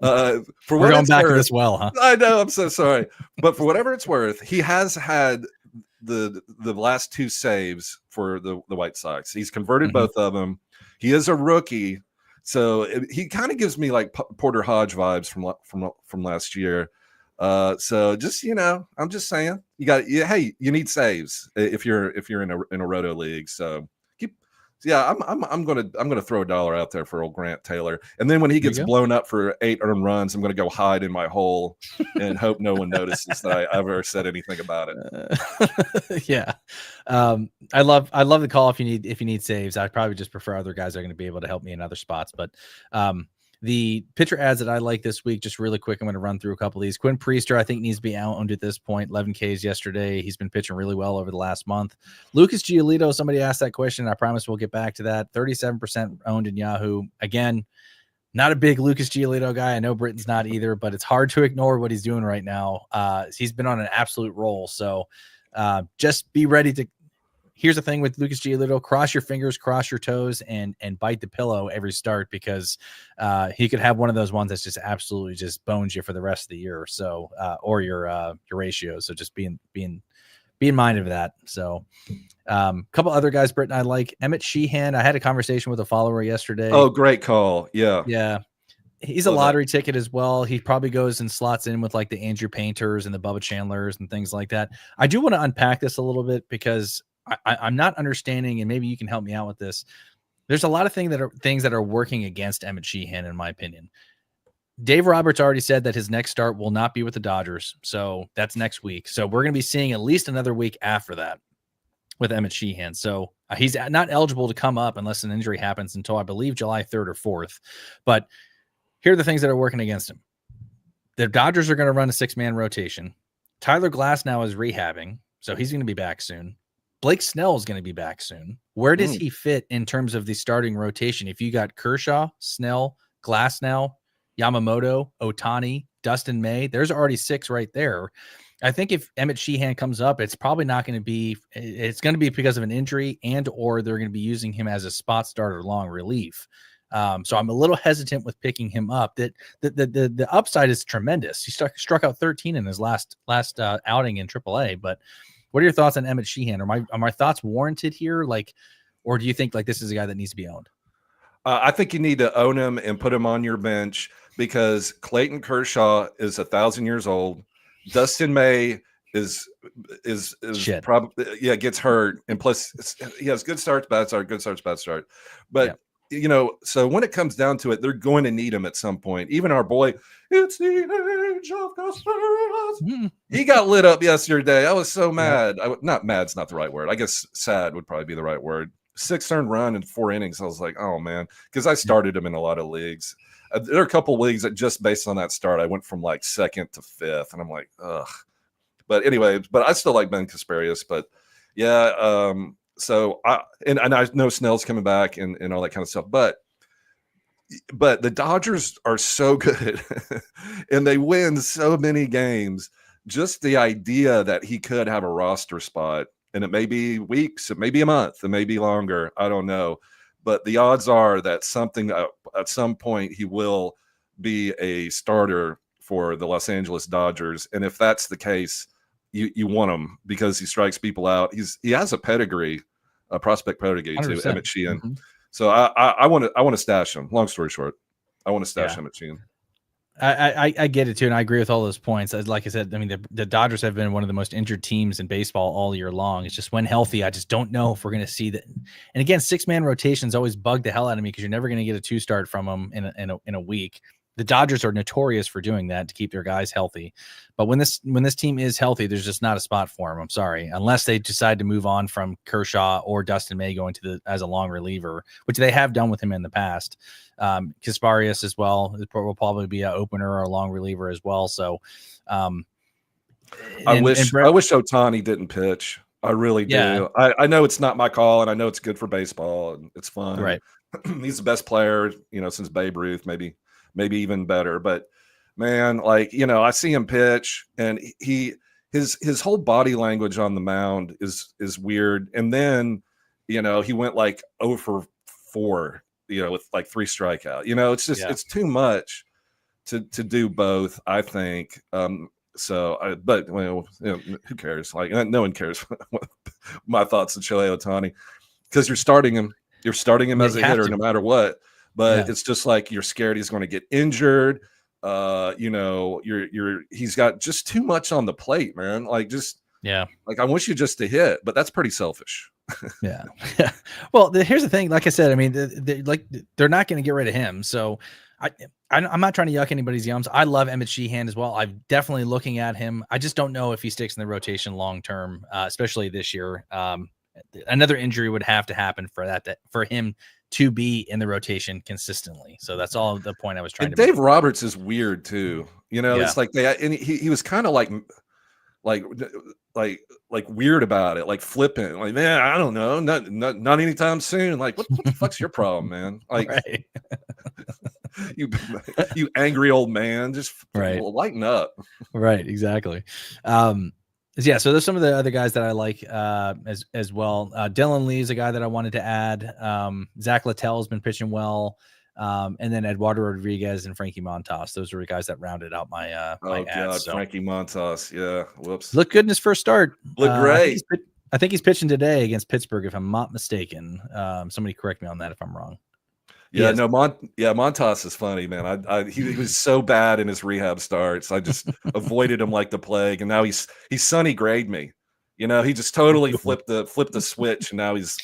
We're going back to this well, huh? I know, I'm so sorry, but for whatever it's worth, he has had the last 2 saves for the White Sox. He's converted both of them. He is a rookie, So he kind of gives me like Porter Hodge vibes from last year. So just I'm just saying hey, you need saves if you're in a roto league. So I'm gonna throw $1 out there for old Grant Taylor, and then when he gets blown up for 8 earned runs, I'm gonna go hide in my hole and hope no one notices that I ever said anything about it. Yeah, I love the call. If you need saves, I probably just prefer other guys that are going to be able to help me in other spots. But the pitcher ads that I like this week, just really quick, I'm going to run through a couple of these. Quinn Priester, I think, needs to be owned at this point. 11 Ks yesterday. He's been pitching really well over the last month. Lucas Giolito, somebody asked that question. I promise we'll get back to that. 37% owned in Yahoo. Again, not a big Lucas Giolito guy. I know Britton's not either, but it's hard to ignore what he's doing right now. He's been on an absolute roll. So just be ready to. Here's the thing with Lucas Giolito: cross your fingers, cross your toes, and bite the pillow every start, because he could have one of those ones that's just absolutely just bones you for the rest of the year or so, or your ratios. So just be in mind of that. So a couple other guys, Britton, I like. Emmett Sheehan. I had a conversation with a follower yesterday. Oh, great call. Yeah. He's a lottery ticket as well. He probably goes and slots in with like the Andrew Painters and the Bubba Chandlers and things like that. I do want to unpack this a little bit, because I'm not understanding, and maybe you can help me out with this. There's a lot of things that are working against Emmett Sheehan, in my opinion. Dave Roberts already said that his next start will not be with the Dodgers. So that's next week. So we're going to be seeing at least another week after that with Emmett Sheehan. So he's not eligible to come up unless an injury happens until, I believe, July 3rd or 4th. But here are the things that are working against him. The Dodgers are going to run a 6-man rotation. Tyler Glass now is rehabbing, so he's going to be back soon. Blake Snell is going to be back soon. Where does he fit in terms of the starting rotation? If you got Kershaw, Snell, Glass now, Yamamoto, Ohtani, Dustin May, there's already 6 right there. I think if Emmett Sheehan comes up, it's probably not going to be, it's going to be because of an injury, and or they're going to be using him as a spot starter long relief. So I'm a little hesitant with picking him up. That the upside is tremendous. He struck out 13 in his last outing in AAA. But what are your thoughts on Emmett Sheehan? Are my thoughts warranted here? Like, or do you think like this is a guy that needs to be owned? I think you need to own him and put him on your bench, because Clayton Kershaw is 1,000 years old. Dustin May is probably gets hurt, and plus he has good starts, bad start, good starts, bad start. But so when it comes down to it, they're going to need him at some point. Even our boy, it's the age of Casperas. He got lit up yesterday. I was so mad. Not mad's not the right word. I guess sad would probably be the right word. 6 earned run in 4 innings. I was like, oh man, because I started him in a lot of leagues. There are a couple leagues that just based on that start, I went from like 2nd to 5th, and I'm like, ugh. But anyway, I still like Ben Casparius. But yeah, so I know Snell's coming back and all that kind of stuff. But the Dodgers are so good, and they win so many games. Just the idea that he could have a roster spot, and it may be weeks, it may be a month, it may be longer. I don't know. But the odds are that something at some point he will be a starter for the Los Angeles Dodgers. And if that's the case, you want him because he strikes people out. He has a pedigree, a prospect pedigree too, Emmett Sheehan. Mm-hmm. So I want to stash him. Long story short, I want to stash Emmett Sheehan. I get it too, and I agree with all those points. Like I said, I mean the Dodgers have been one of the most injured teams in baseball all year long. It's just when healthy, I just don't know if we're going to see that. And again, 6-man rotations always bug the hell out of me because you're never going to get a 2-start from them in a week. The Dodgers are notorious for doing that to keep their guys healthy. But when this team is healthy, there's just not a spot for them. I'm sorry, unless they decide to move on from Kershaw or Dustin May going to as a long reliever, which they have done with him in the past. Casparius as well will probably be an opener or a long reliever as well. So I wish Ohtani didn't pitch. I really do. Yeah. I know it's not my call, and I know it's good for baseball and it's fun. Right. He's the best player, since Babe Ruth, maybe even better. But man, I see him pitch, and his whole body language on the mound is weird. And then, he went like 0 for 4, with like 3 strikeouts. It's just it's too much to do both, I think. But who cares? Like, no one cares my thoughts on Shohei Ohtani, because you're starting him as a hitter no matter what. but it's just like you're scared he's going to get injured. You know, he's got just too much on the plate, man. Like like I wish you just to hit, but that's pretty selfish. Yeah. Well, here's the thing. Like I said, I mean, they're not going to get rid of him. So I'm not trying to yuck anybody's yums. I love Emmett Sheehan as well. I'm definitely looking at him. I just don't know if he sticks in the rotation long term, especially this year. Another injury would have to happen for him to be in the rotation consistently. So that's all the point I was trying to Dave make. Roberts is weird too. You know, it's like he was kind of like weird about it, like flippant, like, man, I don't know, not anytime soon. Like, what the fuck's your problem, man? Like, Right. you angry old man, just lighten up. Right, exactly. Yeah, so there's some of the other guys that I like as well. Dylan Lee is a guy that I wanted to add. Zach Littell has been pitching well. And then Eduardo Rodriguez and Frankie Montas. Those were the guys that rounded out my my ads. So. Frankie Montas. Yeah. Whoops. Looked good in his first start. Looked great. I think he's pitching today against Pittsburgh, if I'm not mistaken. Somebody correct me on that if I'm wrong. Yeah, no, Montas is funny, man. He was so bad in his rehab starts. I just avoided him like the plague, and now he's Sonny Grade me. You know, he just totally flipped the switch, and now he's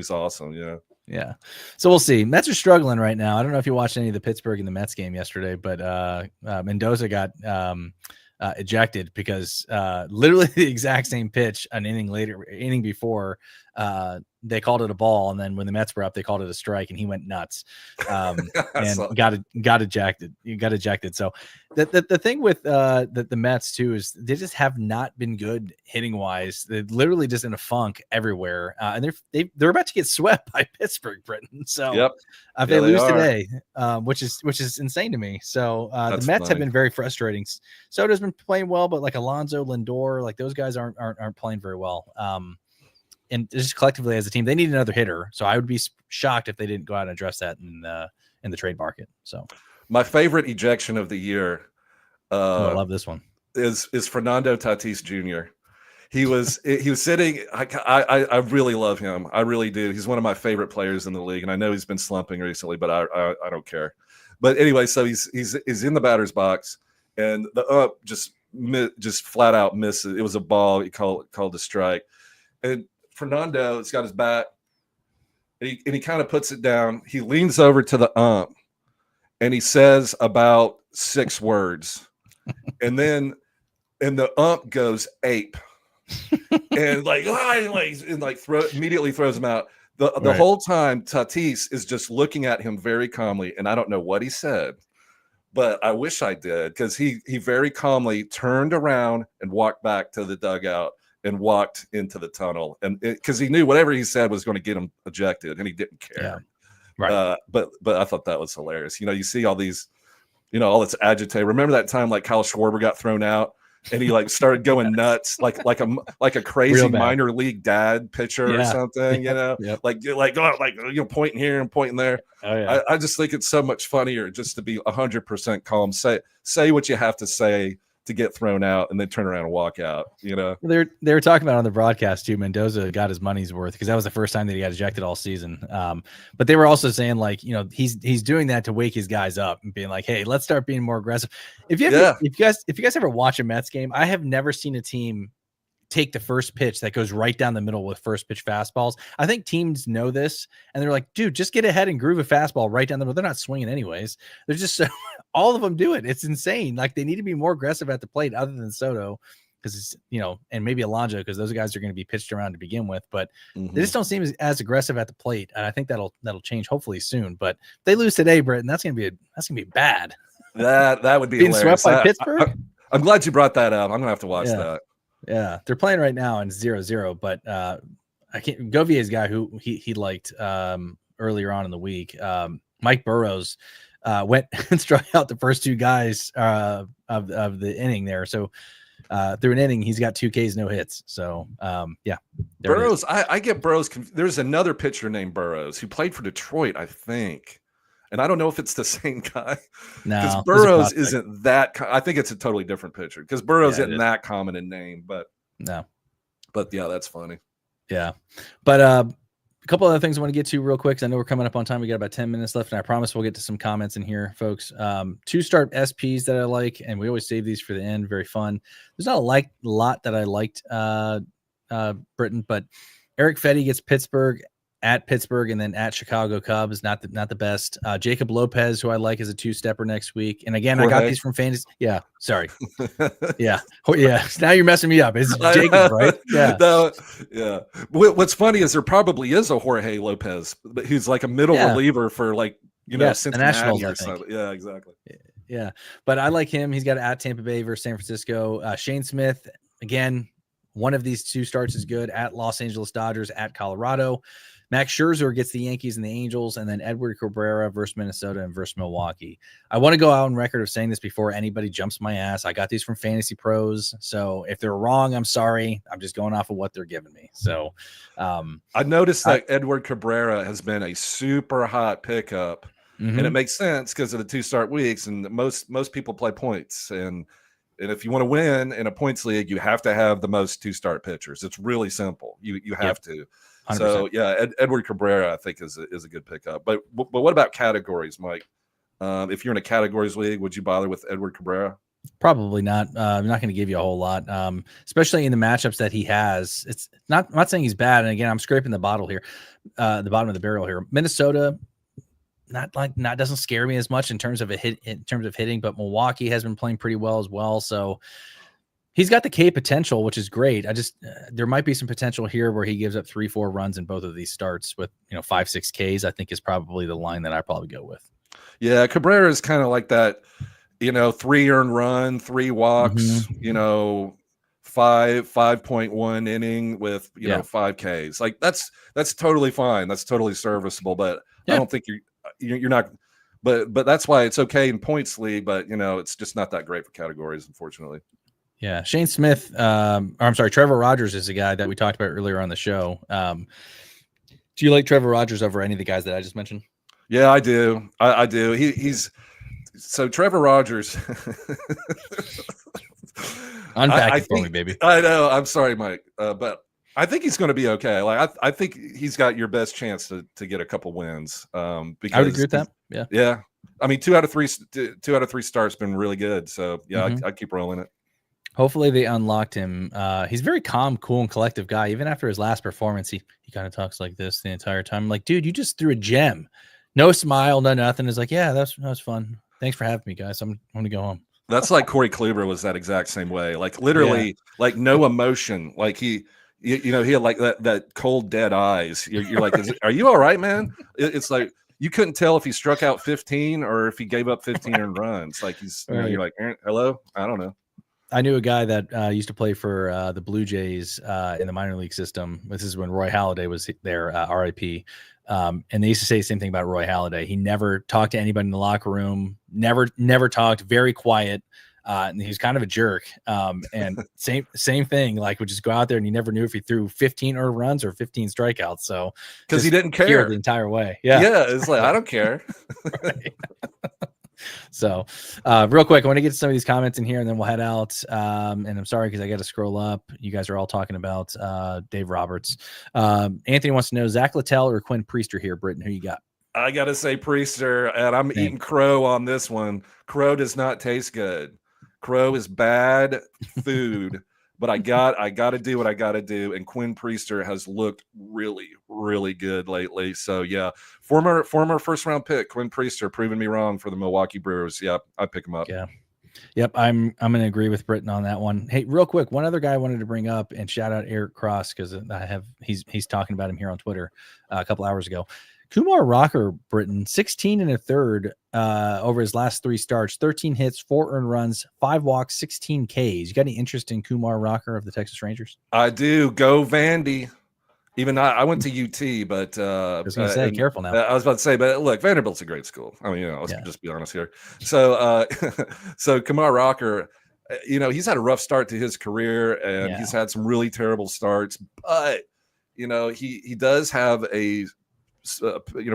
awesome. Yeah. Yeah. So we'll see. Mets are struggling right now. I don't know if you watched any of the Pittsburgh and the Mets game yesterday, but Mendoza got ejected because literally the exact same pitch an inning before they called it a ball, and then when the Mets were up, they called it a strike, and he went nuts and got ejected. You got ejected. So the thing with the Mets too is they just have not been good hitting wise. They're literally just in a funk everywhere, and they're about to get swept by Pittsburgh, Britton. So if they lose today, which is insane to me. So the Mets have been very frustrating. Soto's been playing well, but like Alonso, Lindor, like those guys aren't playing very well. And just collectively as a team, they need another hitter. So I would be shocked if they didn't go out and address that in the trade market. So my favorite ejection of the year, I love this one, is Fernando Tatis Jr. He was sitting. I really love him. I really do. He's one of my favorite players in the league, and I know he's been slumping recently, but I don't care. But anyway, so he's in the batter's box, and the just flat out misses. It was a ball. He called a strike, and Fernando has got his bat, and he kind of puts it down. He leans over to the ump, and he says about 6 words, and the ump goes ape, and immediately throws him out. The whole time Tatis is just looking at him very calmly, and I don't know what he said, but I wish I did, because he very calmly turned around and walked back to the dugout and walked into the tunnel, and because he knew whatever he said was going to get him ejected, and he didn't care. Yeah. Right. But I thought that was hilarious. You know, you see all these, you know, all this agitated. Remember that time like Kyle Schwarber got thrown out, and he like started going nuts, like a crazy minor league dad pitcher or something. You know, pointing here and pointing there. Oh, yeah. I just think it's so much funnier just to be 100% calm. Say what you have to say to get thrown out, and then turn around and walk out. You know, they were talking about on the broadcast too. Mendoza got his money's worth because that was the first time that he got ejected all season. But they were also saying like, you know, he's doing that to wake his guys up and being like, hey, let's start being more aggressive. If you guys ever watch a Mets game, I have never seen a team take the first pitch that goes right down the middle with first pitch fastballs. I think teams know this, and they're like, dude, just get ahead and groove a fastball right down the middle. They're not swinging anyways. They're just all of them do it. It's insane. Like they need to be more aggressive at the plate other than Soto, because it's, you know, and maybe Alonso, because those guys are going to be pitched around to begin with, but they just don't seem as aggressive at the plate. And I think that'll change hopefully soon. But if they lose today, Britton, that's gonna be bad. That would be being hilarious. swept by Pittsburgh. I'm glad you brought that up. I'm gonna have to watch that. Yeah, they're playing right now in 0-0, but I can't. Govier's guy who he liked earlier on in the week, Mike Burrows, went and struck out the first 2 guys of the inning there. So through an inning, he's got 2 Ks, no hits. So Burrows. I get Burrows. There's another pitcher named Burrows who played for Detroit, I think. And I don't know if it's the same guy, because Burrows isn't that. I think it's a totally different pitcher, because Burrows isn't that common in name. But yeah, that's funny. Yeah, but couple other things I want to get to real quick. I know we're coming up on time. We got about 10 minutes left, and I promise we'll get to some comments in here, folks. 2-start SPs that I like, and we always save these for the end. Very fun. There's not a lot that I liked, Britton, but Eric Fetty gets Pittsburgh and then at Chicago Cubs. Not the best. Jacob Lopez, who I like, is a 2-stepper next week. And again, I got these from fantasy. Yeah, sorry. Yeah. Now you're messing me up. It's Jacob, right? Yeah. No, yeah. What's funny is there probably is a Jorge Lopez, but who's like a middle reliever for Cincinnati the Nationals, or something. Yeah, exactly. Yeah, but I like him. He's got at Tampa Bay versus San Francisco. Shane Smith, again, one of these 2 starts is good, at Los Angeles Dodgers, at Colorado. Max Scherzer gets the Yankees and the Angels, and then Edward Cabrera versus Minnesota and versus Milwaukee. I want to go out on record of saying this before anybody jumps my ass. I got these from Fantasy Pros, so if they're wrong, I'm sorry. I'm just going off of what they're giving me. So I noticed that Edward Cabrera has been a super hot pickup, and it makes sense because of the 2-start weeks, and most people play points, and if you want to win in a points league, you have to have the most 2-start pitchers. It's really simple. You have to. 100%. So yeah, Edward Cabrera I think is a good pickup. But what about categories, Mike? If you're in a categories league, would you bother with Edward Cabrera? Probably not. I'm not going to give you a whole lot, especially in the matchups that he has. It's not. I'm not saying he's bad. And again, I'm scraping the bottom of the barrel here. Minnesota, not doesn't scare me as much in terms of hitting, but Milwaukee has been playing pretty well as well. So he's got the K potential, which is great. I just there might be some potential here where he gives up 3-4 runs in both of these starts with 5-6 Ks. I think is probably the line that I probably go with. Yeah, Cabrera is kind of like that, 3 earned run, 3 walks, 5.1 inning with 5 Ks. Like that's totally fine. That's totally serviceable. But I don't think you're not. But that's why it's okay in points league. But it's just not that great for categories, unfortunately. Yeah, Shane Smith, Trevor Rogers is a guy that we talked about earlier on the show. Do you like Trevor Rogers over any of the guys that I just mentioned? Yeah, I do. I do. He's so Trevor Rogers. Unpack it for me, baby. I know. I'm sorry, Mike, but I think he's going to be okay. Like I think he's got your best chance to get a couple wins. Because I would agree with that. Yeah. Yeah. I mean, 2 out of 3 starts been really good. So yeah, I keep rolling it. Hopefully they unlocked him. He's a very calm, cool, and collective guy. Even after his last performance, he kind of talks like this the entire time. I'm like, dude, you just threw a gem. No smile, no nothing. It's like, yeah, that was fun. Thanks for having me, guys. I'm going to go home. That's like Corey Kluber was that exact same way. Like literally, like no emotion. Like he had like that cold, dead eyes. You're like, are you all right, man? It's like you couldn't tell if he struck out 15 or if he gave up 15 earned runs. Like you're like, hello, I don't know. I knew a guy that used to play for the Blue Jays in the minor league system. This is when Roy Halladay was there, RIP. And they used to say the same thing about Roy Halladay. He never talked to anybody in the locker room, never talked, very quiet. And he was kind of a jerk. And same thing, like would just go out there and you never knew if he threw 15 earned runs or 15 strikeouts. So because he didn't care the entire way. Yeah. Yeah. It's like, I don't care. So real quick, I want to get to some of these comments in here and then we'll head out. And I'm sorry because I got to scroll up. You guys are all talking about Dave Roberts. Anthony wants to know Zach Littell or Quinn Priester here. Britton, who you got? I got to say Priester, and I'm eating crow on this one. Crow does not taste good. Crow is bad food. But I got to do what I got to do. And Quinn Priester has looked really, really good lately. So, yeah, former first-round pick, Quinn Priester, proving me wrong for the Milwaukee Brewers. Yep, I pick him up. Yeah. Yep, I'm going to agree with Britton on that one. Hey, real quick, one other guy I wanted to bring up and shout out Eric Cross because he's talking about him here on Twitter a couple hours ago. Kumar Rocker, Britton, 16 and a third over his last 3 starts, 13 hits, 4 earned runs, 5 walks, 16 Ks. You got any interest in Kumar Rocker of the Texas Rangers? I do. Go Vandy. Even I went to UT, but I was going to say, careful now. I was about to say, but look, Vanderbilt's a great school. I mean, let's just be honest here. So, so Kumar Rocker, he's had a rough start to his career, and he's had some really terrible starts, but he does have a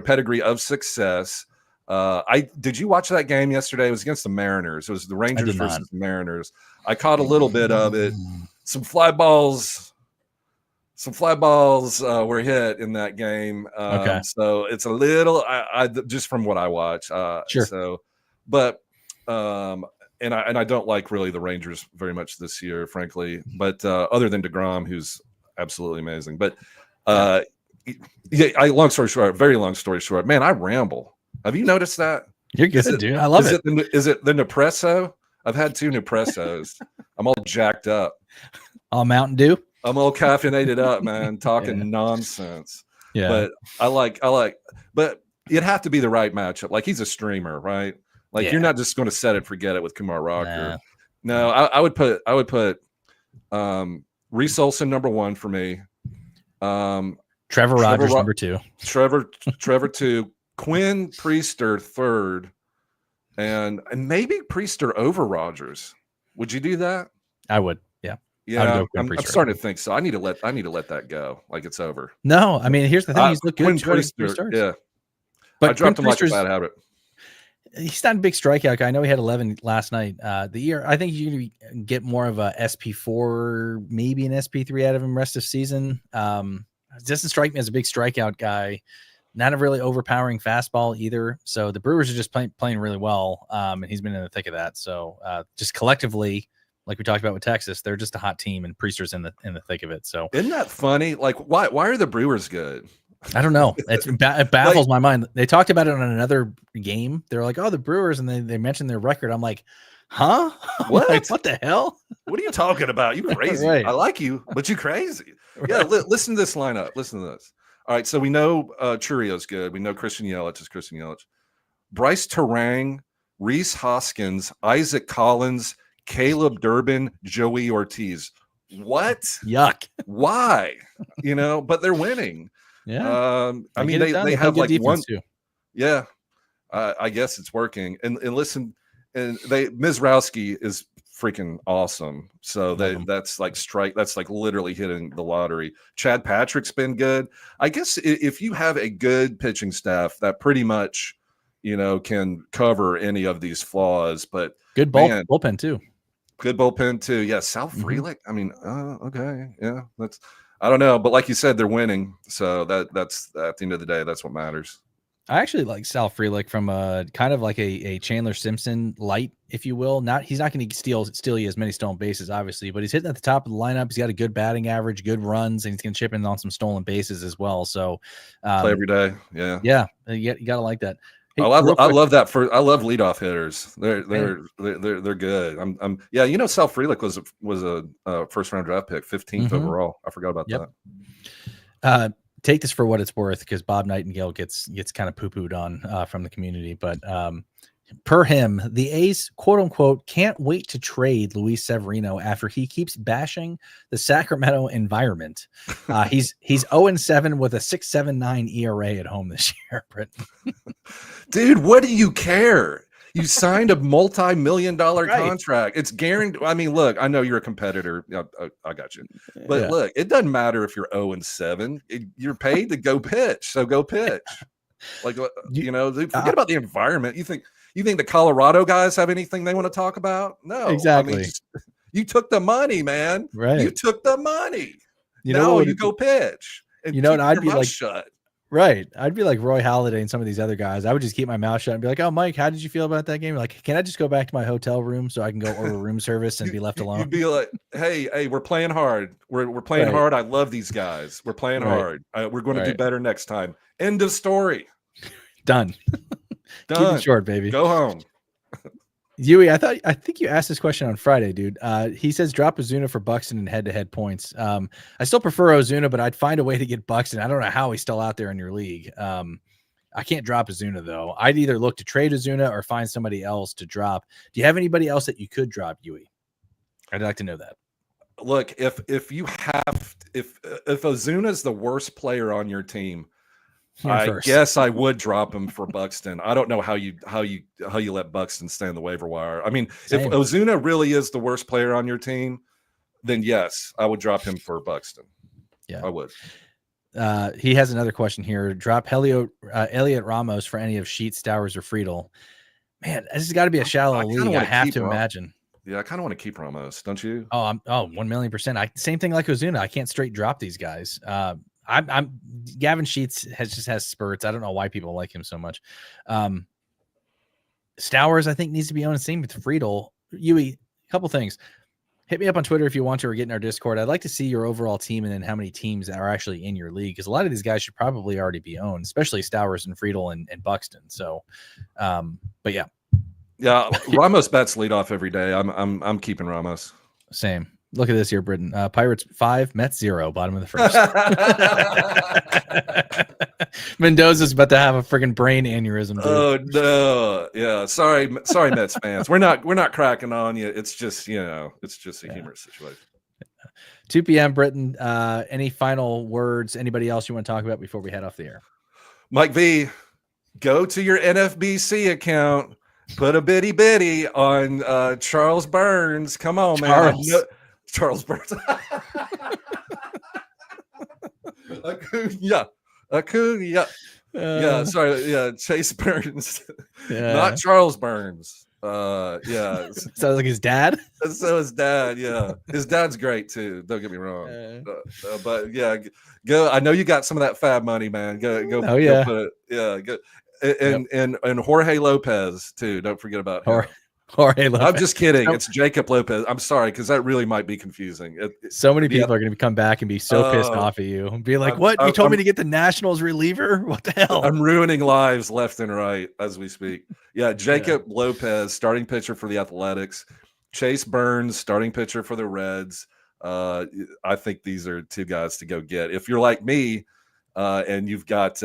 pedigree of success. Did you watch that game yesterday? It was against the Mariners. It was the Rangers versus the Mariners. I caught a little bit of it. Some fly balls some fly balls were hit in that game. Okay. So it's a little, I just from what I watch. Sure. So, but and I don't like really the Rangers very much this year, frankly. But other than DeGrom, who's absolutely amazing. But yeah, long story short, very long story short, man, I ramble. Have you noticed that? You're good, dude. I love it. Is it the Nespresso? I've had 2 Nespressos. I'm all jacked up. All Mountain Dew. I'm all caffeinated up, man, talking nonsense. Yeah. But I like, but it'd have to be the right matchup. Like he's a streamer, right? Like you're not just going to set it, forget it with Kumar Rocker. No, I would put Reese Olson number 1 for me. Trevor Rogers number 2. Trevor 2. Quinn Priester 3rd, and maybe Priester over Rogers. Would you do that? I would. Yeah. Yeah, I'm starting to think so. I need to let that go. Like it's over. No, I mean, here's the thing. He's looked good. Quinn Priester, yeah. But I dropped him like a bad habit. He's not a big strikeout guy. I know he had 11 last night. The year, I think you get more of a SP4, maybe an SP3 out of him rest of season. Doesn't strike me as a big strikeout guy. Not a really overpowering fastball either. So the Brewers are just playing really well. And he's been in the thick of that. So just collectively, like we talked about with Texas, they're just a hot team, and Priester's in the thick of it. So isn't that funny? Like, why are the Brewers good? I don't know. It baffles my mind. They talked about it on another game. They're like, oh, the Brewers, and they mentioned their record. I'm like, huh? What? Like, what the hell? What are you talking about? You crazy. Right. I like you, but you crazy. Right. Yeah, listen to this lineup. Listen to this. All right, so we know Churio's good. We know Christian Yelich is Christian Yelich. Bryce Terang, Reese Hoskins, Isaac Collins, Caleb Durbin, Joey Ortiz. What? Yuck. Why? But they're winning. Yeah. I mean, they have like one. Too. Yeah. I guess it's working. And listen, and Mizrowski is freaking awesome. So that's like literally hitting the lottery. Chad Patrick's been good. I guess if you have a good pitching staff, that pretty much, can cover any of these flaws. But good bullpen too. Good bullpen too. Yeah, Sal Frelick. I mean, okay, yeah. I don't know, but like you said, they're winning. So that's at the end of the day, that's what matters. I actually like Sal Frelick from a kind of like a Chandler Simpson light, if you will. He's not going to steal you as many stolen bases, obviously, but he's hitting at the top of the lineup. He's got a good batting average, good runs, and he's going to chip in on some stolen bases as well. So play every day. Yeah. Yeah. You got to like that. Hey, I love that. I love leadoff hitters. They're good. Sal Frelick was a first round draft pick, 15th overall. I forgot about that. Take this for what it's worth, because Bob Nightingale gets kind of poo-pooed on from the community, but per him, the A's, quote unquote, can't wait to trade Luis Severino after he keeps bashing the Sacramento environment. He's 0-7 with a 6.79 ERA at home this year, Britton. Dude, what do you care? You signed a multi-million-dollar contract. It's guaranteed. I mean, look, I know you're a competitor. I got you. But look, it doesn't matter if you're 0-7. You're paid to go pitch, so go pitch. Like, forget about the environment. You think the Colorado guys have anything they want to talk about? No. Exactly. I mean, you took the money, man. Right. You took the money. You go pitch. And I'd be like, shut. Right. I'd be like Roy Halladay and some of these other guys. I would just keep my mouth shut and be like, oh, Mike, how did you feel about that game? Like, can I just go back to my hotel room so I can go order room service and be left alone? You'd be like, hey, we're playing hard. We're playing hard. I love these guys. We're playing hard. We're going to do better next time. End of story. Done. Done. Keep it short, baby. Go home. Yui, I think you asked this question on Friday, dude. He says drop Ozuna for Buxton in head-to-head points. I still prefer Ozuna, but I'd find a way to get Buxton. I don't know how he's still out there in your league. I can't drop Ozuna though. I'd either look to trade Ozuna or find somebody else to drop. Do you have anybody else that you could drop, Yui? I'd like to know that. Look, if Ozuna's the worst player on your team, guess I would drop him for Buxton. I don't know how you let Buxton stay on the waiver wire. I mean, if Ozuna really is the worst player on your team, then yes, I would drop him for Buxton. Yeah, I would. He has another question here. Drop Elliot Ramos for any of Sheets, Stowers, or Friedel. Man, this has got to be a shallow league. I have to imagine. Yeah, I kind of want to keep Ramos, don't you? Oh, 1,000,000%. Same thing like Ozuna. I can't straight drop these guys. I'm Gavin Sheets has spurts. I don't know why people like him so much. Stowers, I think, needs to be owned. Same with Friedel. Yui, a couple things. Hit me up on Twitter if you want to, or get in our Discord. I'd like to see your overall team and then how many teams are actually in your league, because a lot of these guys should probably already be owned, especially Stowers and Friedel and Buxton. So, but yeah. Yeah, Ramos bats lead off every day. I'm keeping Ramos. Same. Look at this here, Britton. Pirates 5, Mets 0, bottom of the first. Mendoza's about to have a freaking brain aneurysm. Dude. Oh no, yeah. Sorry, Mets fans. We're not cracking on you. It's just it's just a humorous situation. 2 p.m. Britton. Any final words? Anybody else you want to talk about before we head off the air? Mike V, go to your NFBC account. Put a bitty on Charles Burns. Come on, man. Charles Burns. Yeah. Yeah, sorry. Yeah, Chase Burns. Yeah. Not Charles Burns. Yeah. Sounds like his dad. So his dad, yeah. His dad's great too. Don't get me wrong. But yeah, go. I know you got some of that Fab money, man. Go. Oh yeah. Go put it, yeah. Go. And Jorge Lopez too. Don't forget about him. Jorge Lopez. I'm just kidding. It's Jacob Lopez. I'm sorry, because that really might be confusing. So many people are going to come back and be so pissed off at you and be like, "What? You told me to get the Nationals reliever? What the hell?" I'm ruining lives left and right as we speak. Yeah, Jacob Lopez, starting pitcher for the Athletics. Chase Burns, starting pitcher for the Reds. I think these are two guys to go get. If you're like me, and you've got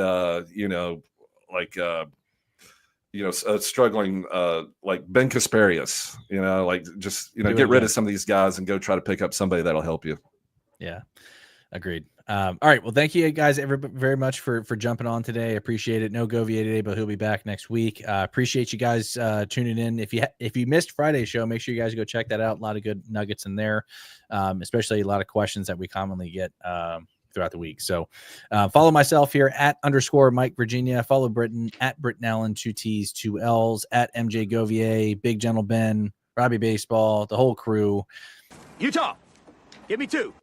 struggling like Ben Kasparius, get rid of some of these guys and go try to pick up somebody that'll help you. Yeah, agreed. All right. Well, thank you guys very much for jumping on today. Appreciate it. No Govier today, but he'll be back next week. Appreciate you guys tuning in. If you missed Friday's show, make sure you guys go check that out. A lot of good nuggets in there, especially a lot of questions that we commonly get throughout the week. So follow myself here at _Mike Virginia. Follow Britton at Britton Allan, 2 T's, 2 L's, at MJ Govier, Big Gentle Ben, Robbie Baseball, the whole crew. Utah, give me 2.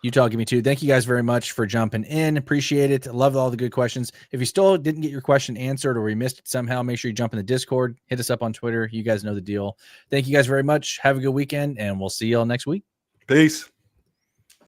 Utah, give me 2. Thank you guys very much for jumping in. Appreciate it. Love all the good questions. If you still didn't get your question answered or we missed it somehow, make sure you jump in the Discord. Hit us up on Twitter. You guys know the deal. Thank you guys very much. Have a good weekend, and we'll see y'all next week. Peace.